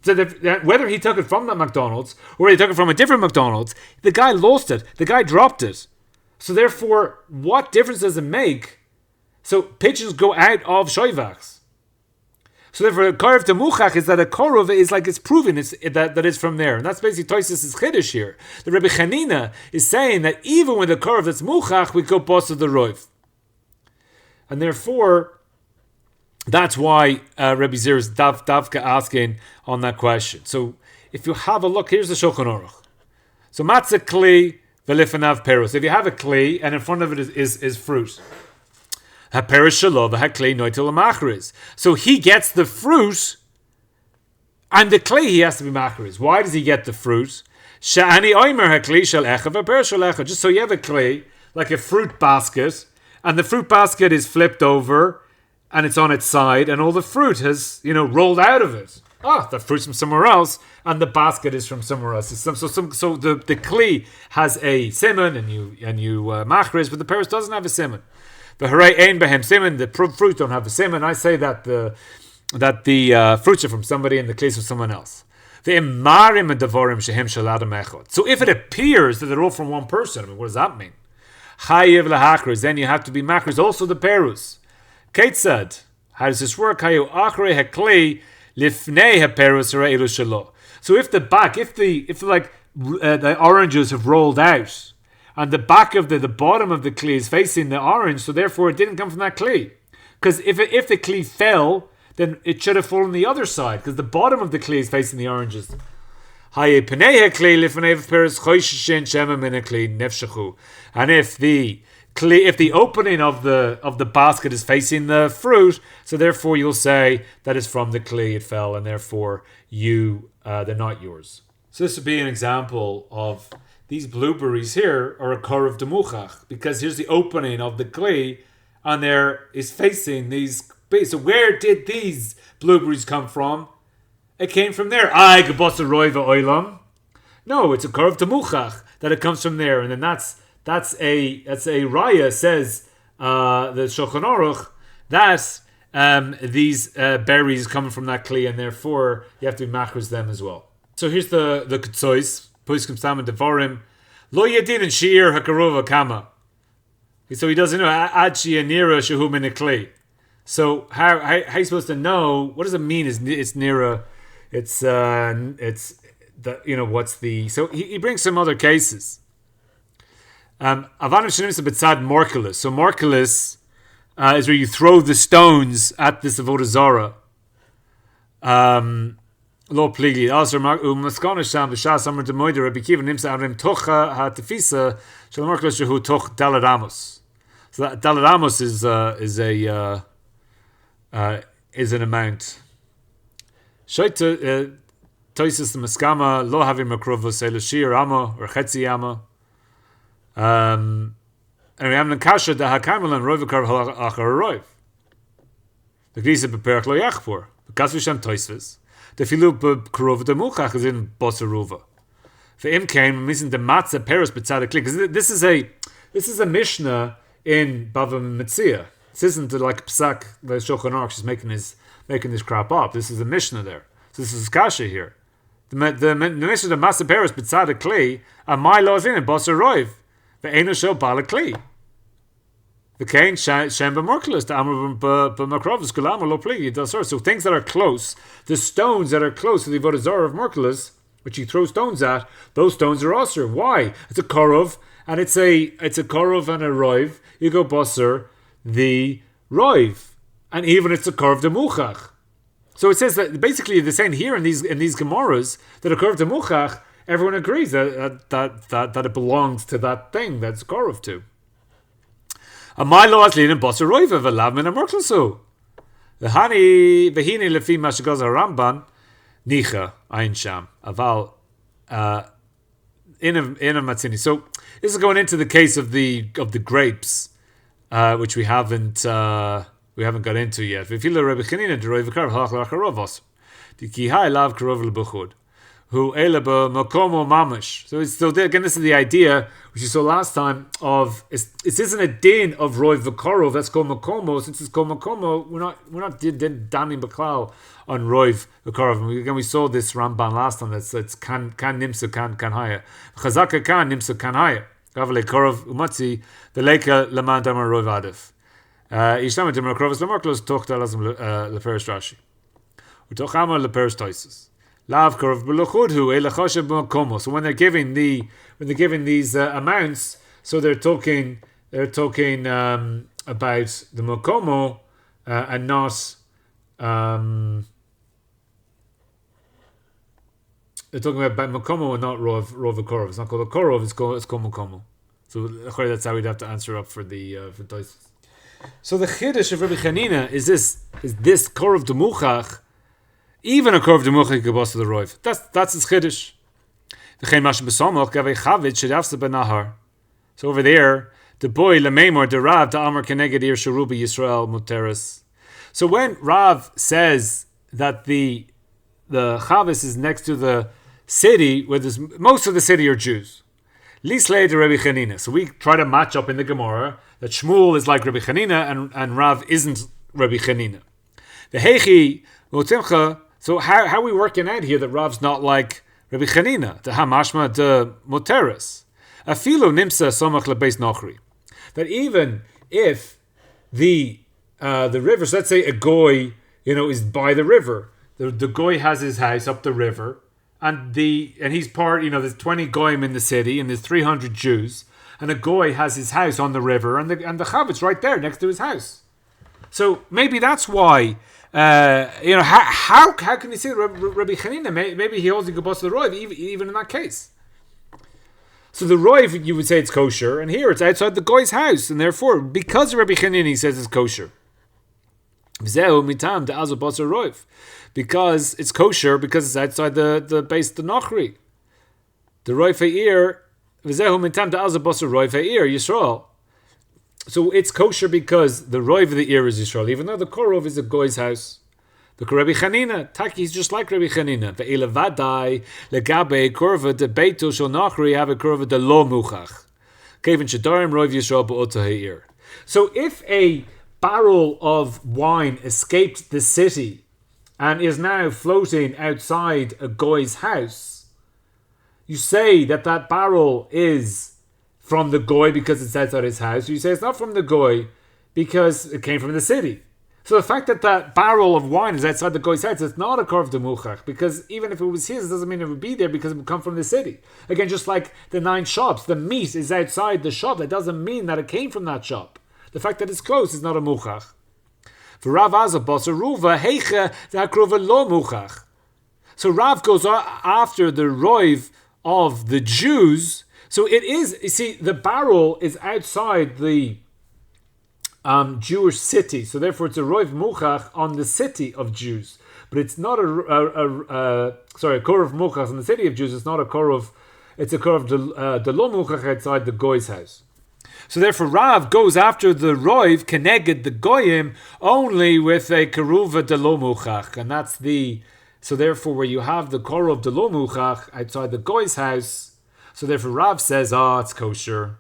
So whether he took it from that McDonald's, or he took it from a different McDonald's, the guy lost it. The guy dropped it. So therefore, what difference does it make? So pigeons go out of shoivachs. So therefore, a Karov de Muchach is that a Karov is it's proven that it's from there. And that's basically Tosfos' chiddush here. The Rebbe Xanina is saying that even with a Karov that's Muchach, we go boss of the roiv. And therefore, that's why Rebbe Zir is davka asking on that question. So if you have a look, here's the Shulchan Aruch. So matzah kli v'lifanav peros. If you have a kli and in front of it is fruit. So he gets the fruit, and the clay he has to be machriz. Why does he get the fruit? Just so you have a clay, like a fruit basket, and the fruit basket is flipped over, and it's on its side, and all the fruit has rolled out of it. The fruit's from somewhere else, and the basket is from somewhere else. So the clay has a siman, and you machriz, but the peros doesn't have a siman. The haray ein behem siman. The fruits don't have a siman. I say that the fruits are from somebody and the clays from someone else. So if it appears that they're all from one person, what does that mean? Then you have to be machriz also the perus. Ketzad, how does this work? So if the oranges have rolled out, and the back of the bottom of the kli is facing the orange, so therefore it didn't come from that kli. Because if the kli fell, then it should have fallen the other side, because the bottom of the kli is facing the oranges. And if the opening of the basket is facing the fruit, so therefore you'll say that is from the kli, it fell, and therefore they're not yours. So this would be an example of these blueberries here are a Karov de Muchach, because here's the opening of the clay, and there is facing these. So where did these blueberries come from? It came from there. No, it's a Karov de Muchach that it comes from there, and then that's a raya, says the Shulchan Aruch, that these berries coming from that clay, and therefore you have to be machriz them as well. So here's the Ktzos. Poiskim Stam and Devarim. Lo Yadin and Shir Hakarova Kama. So he doesn't know Adshi Nira Shehu Min Klei. So how are you supposed to know? What does it mean? It's Nira. It's what's the. So he brings some other cases. Avanim Shanimsa Betzad Morkelis. So Morkelis is where you throw the stones at this Avodah Zarah. Lo pligi. Also, umaskana sham b'shas amar demoider Rabbi Kiva nimsa arim tocha hatefisa shalamarkla shehu toch daladamos. So that daladamos is an amount. Shaita toises the maskama lo having makrov v'selashir ama or chetzi ama. And we have an kasha da hakamel and roiv v'kar achar roiv. The grisa beperach lo yachfor because we sham toises. The filu Karov de Muchach is in Bosaruva. For him came missing the matzah peros b'tzadik kli. Because this is a mishnah in Bava Metzia. This isn't like psak the Shulchan Aruch is making this crap up. This is a mishnah there. So this is kasha here. The mishnah the matzah peros b'tzadik kli. And my law is in Bosaruv. The eno shel bala kli. The kain shem b'morkelis the amar b'makrov skulam lo pligi does. So things that are close, the stones that are close to the avodah zarah of morkelis, which he throws stones at, those stones are osir. Why? It's a Karov, and it's a Karov and a roiv. You go basar the roiv, and even it's a Karov de Muchach. So it says that basically they're saying here in these Gemaras that a Karov de Muchach, everyone agrees that it belongs to that thing that's Karov to. A milo aslin and basar roiv of a lavmin and merklasu. The hani vehini lefi mashagaz Ramban nicha ein sham aval in a matzini. So this is going into the case of the grapes, which we haven't got into yet. V'fila Rebbe Chanina deroi v'karov halach la'charovos. Ki hai lav karov l'buchud. Who eleba makomo mamish. So it's still there. Again, this is the idea which you saw last time of it isn't a din of roiv v'karov. That's called makomo. Since it's called makomo, we're not daning baklal on roiv v'karov. Again, we saw this Ramban last time. That's kan nimsa kan haya. Chazaka kan nimsa kan haya. Gavale karov umatzi b'leika leman damar roiv adif. Ishlama damar karovos lemarklos tochta lazim leperes Rashi. Utochama leperes Toisus. Lav Karov B'Luchudhu Elachoshe B'Makomo. So when they're giving these amounts, so they're talking about the Makomo and not they're talking about Makomo and not Rov Karov. It's not called a Karov. It's called Makomo. So that's how we'd have to answer up for Toisus. So the Chiddush of Rabbi Hanina is this Karov de Muchach. Even a Karov de Muchach gebos to the roiv. That's his chiddush. So over there, the boy lememor the Rav the Amar keneged ir sharubi Yisrael muteres. So when Rav says that the chavis is next to the city where most of the city are Jews, Lislei de Rabbi Chanina. So we try to match up in the Gemara that Shmuel is like Rabbi Chanina and Rav isn't Rabbi Chanina. The Heichi Motzimcha. So how are we working out here that Rav's not like Rabbi Hanina, the Hamashma de Moteres? Afilo nimsa somach lebeis nochri. That even if the river, so let's say a goy, is by the river, the goy has his house up the river, and he's part, there's 20 goyim in the city, and there's 300 Jews, and a goy has his house on the river, and the chavet's right there next to his house. So maybe that's why. How can you say Rabbi Hanina? Maybe he holds the gebos the roiv even in that case. So the roiv, you would say it's kosher, and here it's outside the goy's house, and therefore because Rabbi Hanina he says it's kosher. Because it's kosher because it's outside the base the nochri. The roiv ha'ir v'zehu mitam de'azah basar roiv ha'ir Yisrael. So it's kosher because the roiv of the ear is Yisrael, even though the Karov is a goy's house. The Rabbi Hanina, Taki is just like Rabbi Hanina. The Elavadai, Legabe, Kurva, the Beitul shall nachri have a kurva de lo muchach. Kevin Shadarim roiv Yisrael ba'ota ha'ir. So if a barrel of wine escaped the city and is now floating outside a goy's house, you say that barrel is from the goy because it's outside his house. You say it's not from the goy because it came from the city. So the fact that barrel of wine is outside the goy's house, it's not a Karov de Muchach, because even if it was his, it doesn't mean it would be there because it would come from the city. Again, just like the 9 shops, the meat is outside the shop. That doesn't mean that it came from that shop. The fact that it's close is not a Muchach. For Rav Azah Basar Ruva Heicha Zakruva Lo Muchach. So Rav goes after the roiv of the Jews. So it is, you see, the barrel is outside the Jewish city, so therefore it's a roiv muchach on the city of Jews, but it's not a korov muchach on the city of Jews. It's not a korov, it's a korov de lo muchach outside the goy's house. So therefore Rav goes after the roiv keneged the goyim only with a keruva de lo muchach, and that's so therefore where you have the korov de lo muchach outside the goy's house. So therefore Rav says, it's kosher.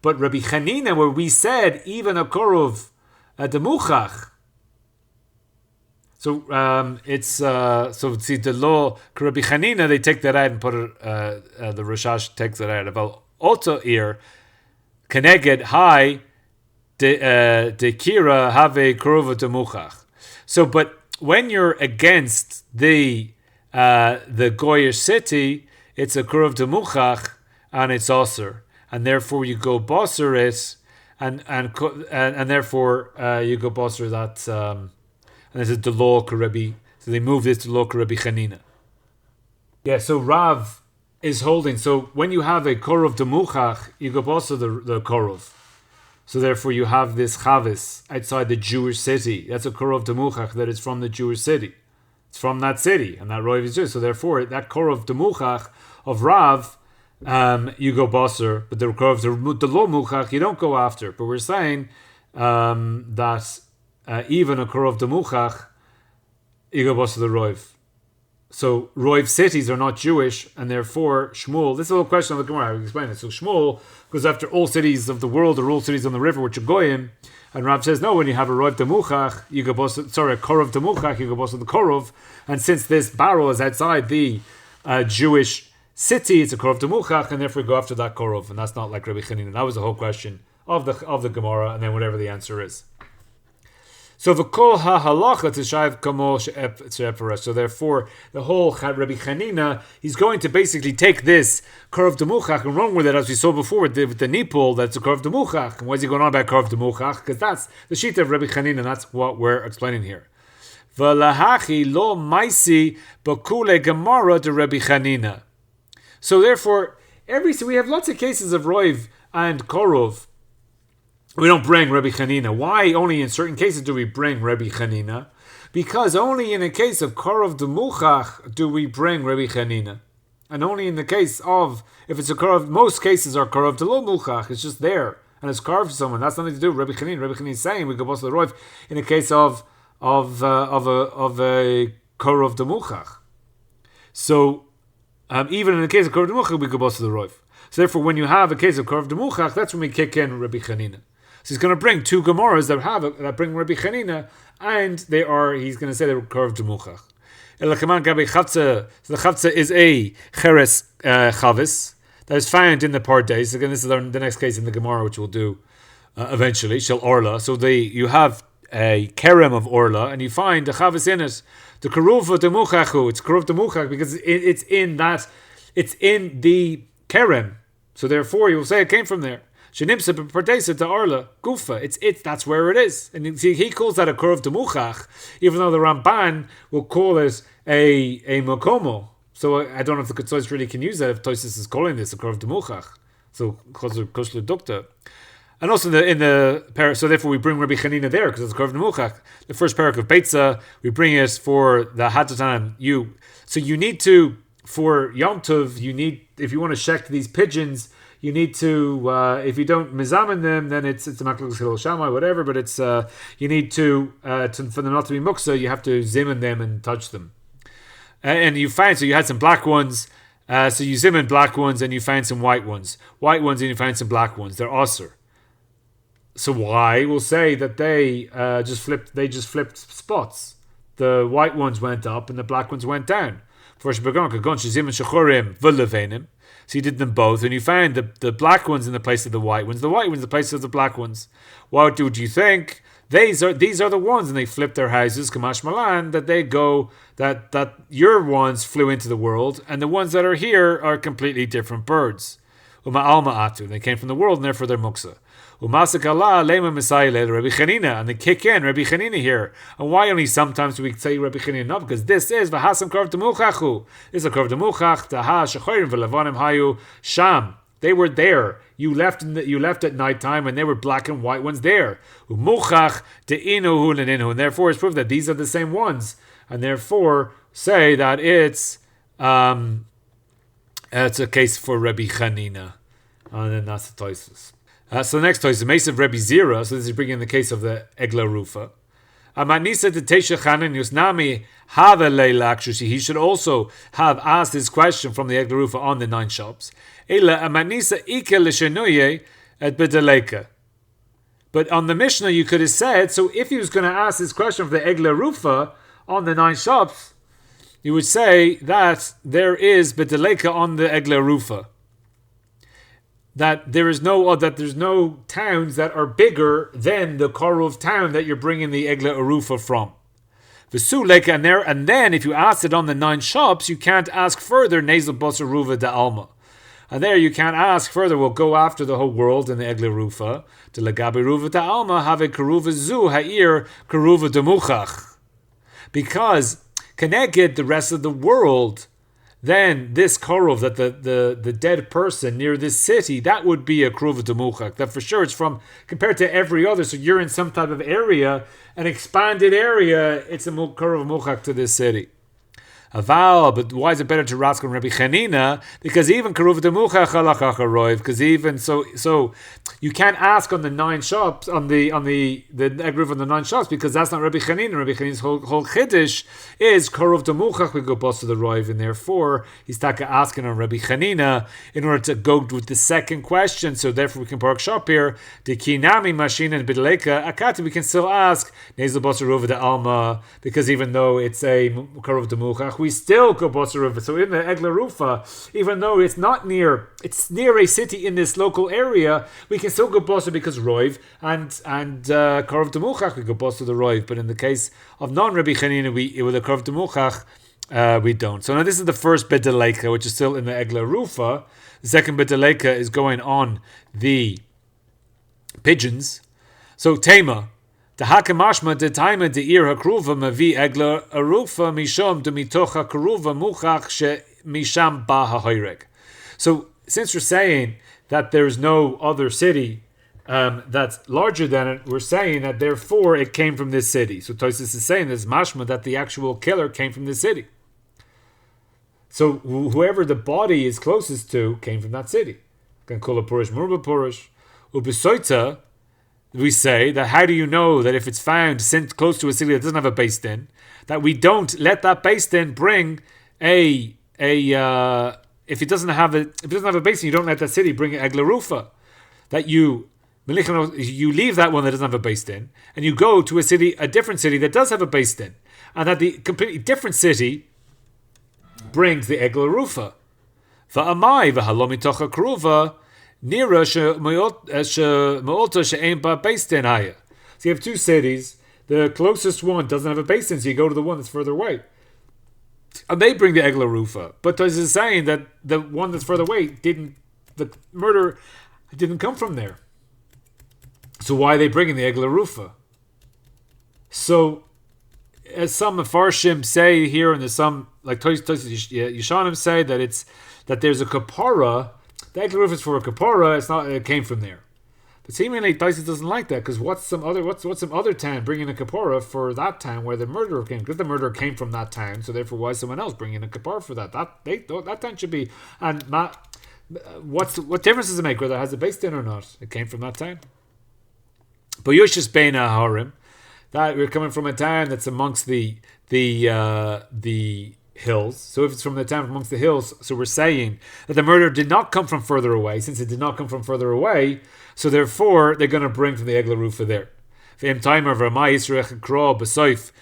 But Rabbi Hanina, where we said even a korov de muchach. So so see the law Rabbi Hanina, they take that out and put it. The Rashash takes it out about Oto ir keneged hai de kira have korov de muchach. So, but when you're against the the Goyish city, it's a Karov de Muchach, and it's Osir. And therefore you go Bosser it, and therefore you go Bosser that, and this is the law Karabi. So they move this to law Karabi Xanina. Yeah, so Rav is holding. So when you have a Karov de Muchach, you go Bosser the Karov. So therefore you have this Chavis outside the Jewish city. That's a Karov de Muchach that is from the Jewish city. It's from that city, and that Roiv is Jewish. So therefore that Karov de Muchach of Rav, you go Bosser, but the Karov the Lo Muchach you don't go after. But we're saying that even a Karov de Muchach, you go Bosser the Roiv. So Roiv cities are not Jewish, and therefore Shmuel. This is a little question of the Gemara. I will explain it. So Shmuel goes after all cities of the world or all cities on the river which are goyim, and Rav says no. When you have a Roiv de Muchach, you go a Karov de Muchach, you go the Karov, and since this barrel is outside the Jewish city, it's a Karov de Muchach, and therefore go after that Karov, and that's not like Rabbi Hanina. That was the whole question of the Gemara, and then whatever the answer is. So v'kol ha'halacha t'shav kamo she'eferes. So therefore, the whole Rabbi Hanina, he's going to basically take this Karov de Muchach and run with it, as we saw before with the ניפול. That's a Karov de Muchach. And why is he going on about Karov de Muchach? Because that's the sheet of Rabbi Hanina, and that's what we're explaining here. V'lahachi lo maisi b'kule gemara de Rabbi Hanina. So therefore, we have lots of cases of Roiv and Karov. We don't bring Rabbi Hanina. Why only in certain cases do we bring Rabbi Hanina? Because only in a case of Karov de Muchach do we bring Rabbi Hanina. And only in the case of, if it's a Karov, most cases are Karov de Lo Muchach. It's just there. And it's carved for someone. That's nothing to do with Rabbi Hanina. Rabbi Hanina is saying we go boss the Roiv in a case of a Karov de Muchach. So, even in the case of Karov de Muchach, we go boss the Roiv. So therefore, when you have a case of Karov de Muchach, that's when we kick in Rabbi Hanina. So he's going to bring two Gemaras that bring Rabbi Hanina, and he's going to say they're Karov de Muchach. So the Chavtza is a Cheres Chavis that is found in the Pardes. Again, this is the next case in the Gemara, which we'll do eventually, Shel Orla. So you have a Kerem of Orla, and you find the Chavis in it. The Karov de Muchachu, it's Karov de Muchach because it's in the Kerem. So therefore, you will say it came from there. Shenimsa b'pardesa to Arla Gufa. That's where it is, and see, he calls that a Karov de Muchach, even though the Ramban will call it a Mokomo. So I don't know if the Ktzot really can use that if Tosis is calling this a Karov de Muchach. So Koshlu Dukta, and also in the parak. So therefore we bring Rabbi Hanina there because it's Karov de Muchach. The first parak of Beitza, we bring it for the Hatatan. So you need to for Yom Tov. You need, if you want to check these pigeons, you need to, if you don't mizamen them, then it's a makluk shel shamai, whatever. But it's you need to for them not to be muksa, you have to zimun them and touch them. And you find, so you had some black ones, so you zimun black ones, and you find some white ones, and you find some black ones. They're osir. So why? We'll say that they just flipped spots. The white ones went up and the black ones went down. So you did them both, and you found the black ones in the place of the white ones in the place of the black ones. What would you think? These are the ones, and they flipped their houses, Kamash Malan, that they go, that your ones flew into the world, and the ones that are here are completely different birds. Uma alma atu, they came from the world, and therefore they're muksa. Umasak Allah lema Messiah Rabbi Hanina, and they kick in Rabbi Hanina here. And why only sometimes do we say Rabbi Hanina? No, because this is v'hasam Karov de Muchachu. This is a Karov de Muchach. Taha shechorim v'levanim hayu sham. They were there. You left at night time, and there were black and white ones there. Muchach de'inuhu leninu, and therefore it's proved that these are the same ones, and therefore say that it's a case for Rabbi Hanina, and then that's the Tosfos. So the next toy is the Mace of Rebbe Zira. So this is bringing in the case of the Egla Rufa. Amanisa de Tesha Chanan Yusnami have a Leilakshi. He should also have asked this question from the Egla Rufa on the 9 shops. Ela Amanisa Ike Lishenuye at Bdaliכא. But on the Mishnah you could have said, so if he was going to ask this question for the Egla Rufa on the 9 shops, you would say that there is Bdaliכא on the Egla Rufa. That there's no towns that are bigger than the Karov town that you're bringing the Egla Arufa from. V'sulek, and then if you ask it on the 9 shops, you can't ask further, Nezel Basar Ruva de Alma. And there you can't ask further, we'll go after the whole world in the Egla Rufa, to Lagabi Ruva de Alma, have a Karuva Zu, Ha'ir, Karuva de Muchach. Because, connected the rest of the world, then this Karov, that the dead person near this city, that would be a Karuva de Muchach. That for sure it's from, compared to every other, so you're in some type of area, an expanded area, it's a Karov Muchach to this city. Aval, but why is it better to Raskon Rabbi Xanina? Because even Karov de Muchach halachach, because even so you can't ask on the 9 shops on the Egruv on the 9 shops, because that's not Rabbi Xanina. Rabbi Xanina's whole chiddush is Karov de Muchach we go bust to the Roiv, and therefore he's taka asking on Rabbi Xanina in order to go with the second question. So therefore we can park shop here. The kinami machine and bidleika akati we can still ask Nezel Basar Ruva de Alma, because even though it's a Karov de Muchach, we still go Basar Ruva. So in the Egla Rufa, even though it's near a city in this local area, we can still go Basar because Roiv and Karov de Muchach we go Basar the Roiv. But in the case of non-Rabbi Chanina, with the Karov de Muchach, we don't. So now this is the first Bdaliכא, which is still in the Egla Rufa. The second Bdaliכא is going on the pigeons. So Tema. The hakamashma de taima de ir hakruva mavi egla arufa misham de mitocha karuva muchach she misham ba hahoyreg. So since we're saying that there's no other city that's larger than it, we're saying that therefore it came from this city. So Tosfos is saying this mashma that the actual killer came from this city. So whoever the body is closest to came from that city. Kan kula purish murba purish ubesoita. We say that how do you know that if it's found sent close to a city that doesn't have a beis din, that we don't let that beis din bring if it doesn't have a beis din, you don't let that city bring an egla rufa. That you leave that one that doesn't have a beis din and you go to a different city that does have a beis din, and that the completely different city brings the egla rufa. Va'amai v'halom mitocha kruva. So you have 2 cities. The closest one doesn't have a beis din, so you go to the one that's further away, and they bring the egla rufa. But Tosfos is saying that the one that's further away the murder didn't come from there. So why are they bringing the egla rufa? So, as some Mefarshim say here, and there's some like Tosfos Yishanim say that there's a kapara. The egla rufa is for a kapara. It came from there. But seemingly Tosfos doesn't like that, because what's some other town bringing a kapara for that town where the murderer came? Because the murderer came from that town, so therefore why is someone else bringing a kapara for that? That town should be. And what difference does it make whether it has a beis din or not? It came from that town. But Yushis beina harim, that we're coming from a town that's amongst the hills. So if it's from the town amongst the hills, so we're saying that the murder did not come from further away. Since it did not come from further away, so therefore they're going to bring from the egla rufa there. V'im timer v'ramai yisrech kro b'soif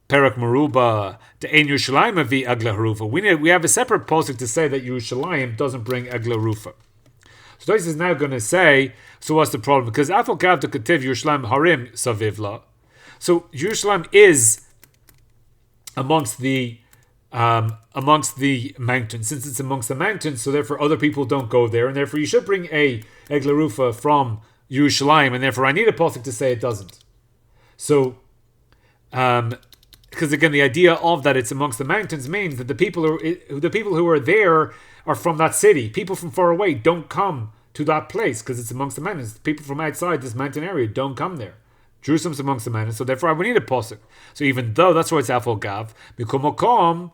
perak maruba the ein Yerushalayim avi egla rufa. We have a separate pasuk to say that Yerushalayim doesn't bring egla rufa. So Tosfos is now going to say, so what's the problem? Because afal kav to ketiv Yerushalayim harim savivla. So Yerushalayim is amongst the mountains. Since it's amongst the mountains, so therefore other people don't go there, and therefore you should bring a egla rufa from Yerushalayim, and therefore I need a pasuk to say it doesn't. So, because again, the idea of that it's amongst the mountains means that the people who are there are from that city. People from far away don't come to that place because it's amongst the mountains. People from outside this mountain area don't come there. Jerusalem's amongst the mountains, so therefore we need a pasuk. So even though that's why it's afal gav, mikomokom.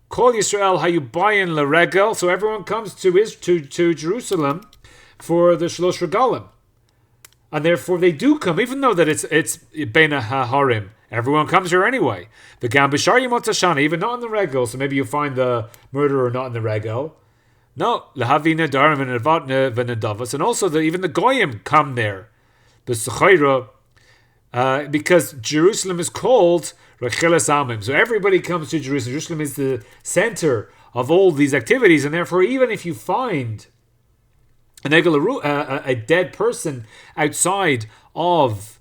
Call Yisrael hayubayin leregel, so everyone comes to Jerusalem for the Shalosh Regalim, and therefore they do come, even though that it's beina harim. Everyone comes here anyway. The gam b'shar yimot hashana, even not in the regel. So maybe you find the murderer not in the regel. No, lehavina darim v'nedavos, and also even the goyim come there. The sechaira. Because Jerusalem is called Recheles Amim. So everybody comes to Jerusalem. Jerusalem is the center of all these activities, and therefore even if you find a dead person outside of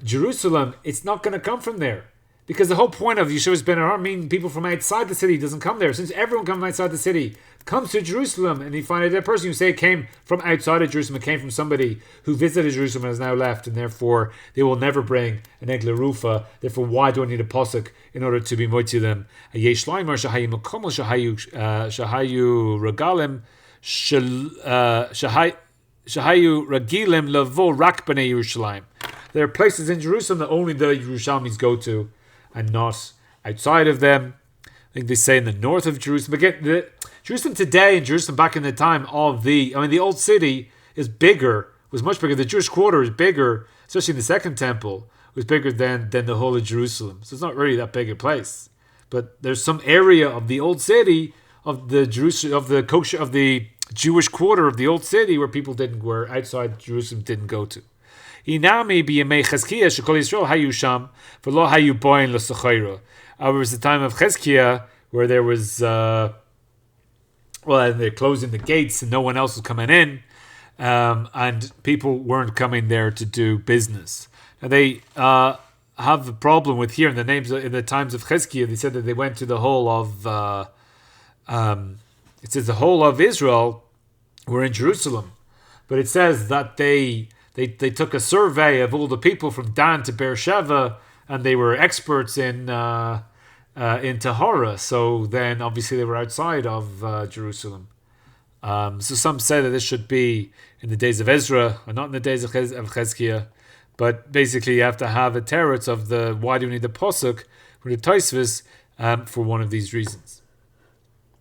Jerusalem, it's not going to come from there. Because the whole point of Yeshuvas ben Aram, meaning people from outside the city, doesn't come there. Since everyone comes from outside the city, comes to Jerusalem, and you find a dead person, you say it came from outside of Jerusalem, it came from somebody who visited Jerusalem and has now left, and therefore they will never bring an egla rufa. Therefore, why do I need a posuk in order to be moiti them? A yesh laimar shahayu makomel shahayu regalim shahayu regilim lavo rak b'nei Yerushalayim. There are places in Jerusalem that only the Yerushalmis go to, and not outside of them. I think they say in the north of Jerusalem. Again, Jerusalem today and Jerusalem back in the time of the old city is bigger, was much bigger. The Jewish quarter is bigger, especially in the second temple, was bigger than the whole of Jerusalem. So it's not really that big a place. But there's some area of the old city, of the Jewish quarter of the old city where outside Jerusalem didn't go to. Inami b'yemei Chezkiah shekol Yisrael hayu sham v'lo hayu boin l'sachayra. It was the time of Chezkiah where there was they're closing the gates and no one else was coming in, and people weren't coming there to do business. And they have a problem with here in the times of Chezkiah. They said that they went to the whole of it says the whole of Israel were in Jerusalem, but it says that they took a survey of all the people from Dan to Beersheba, and they were experts in Tahara. So then, obviously, they were outside of Jerusalem. So some say that this should be in the days of Ezra, and not in the days of Chezkiah. But basically, you have to have a teretz of why do you need the posuk for the Tosfos for one of these reasons.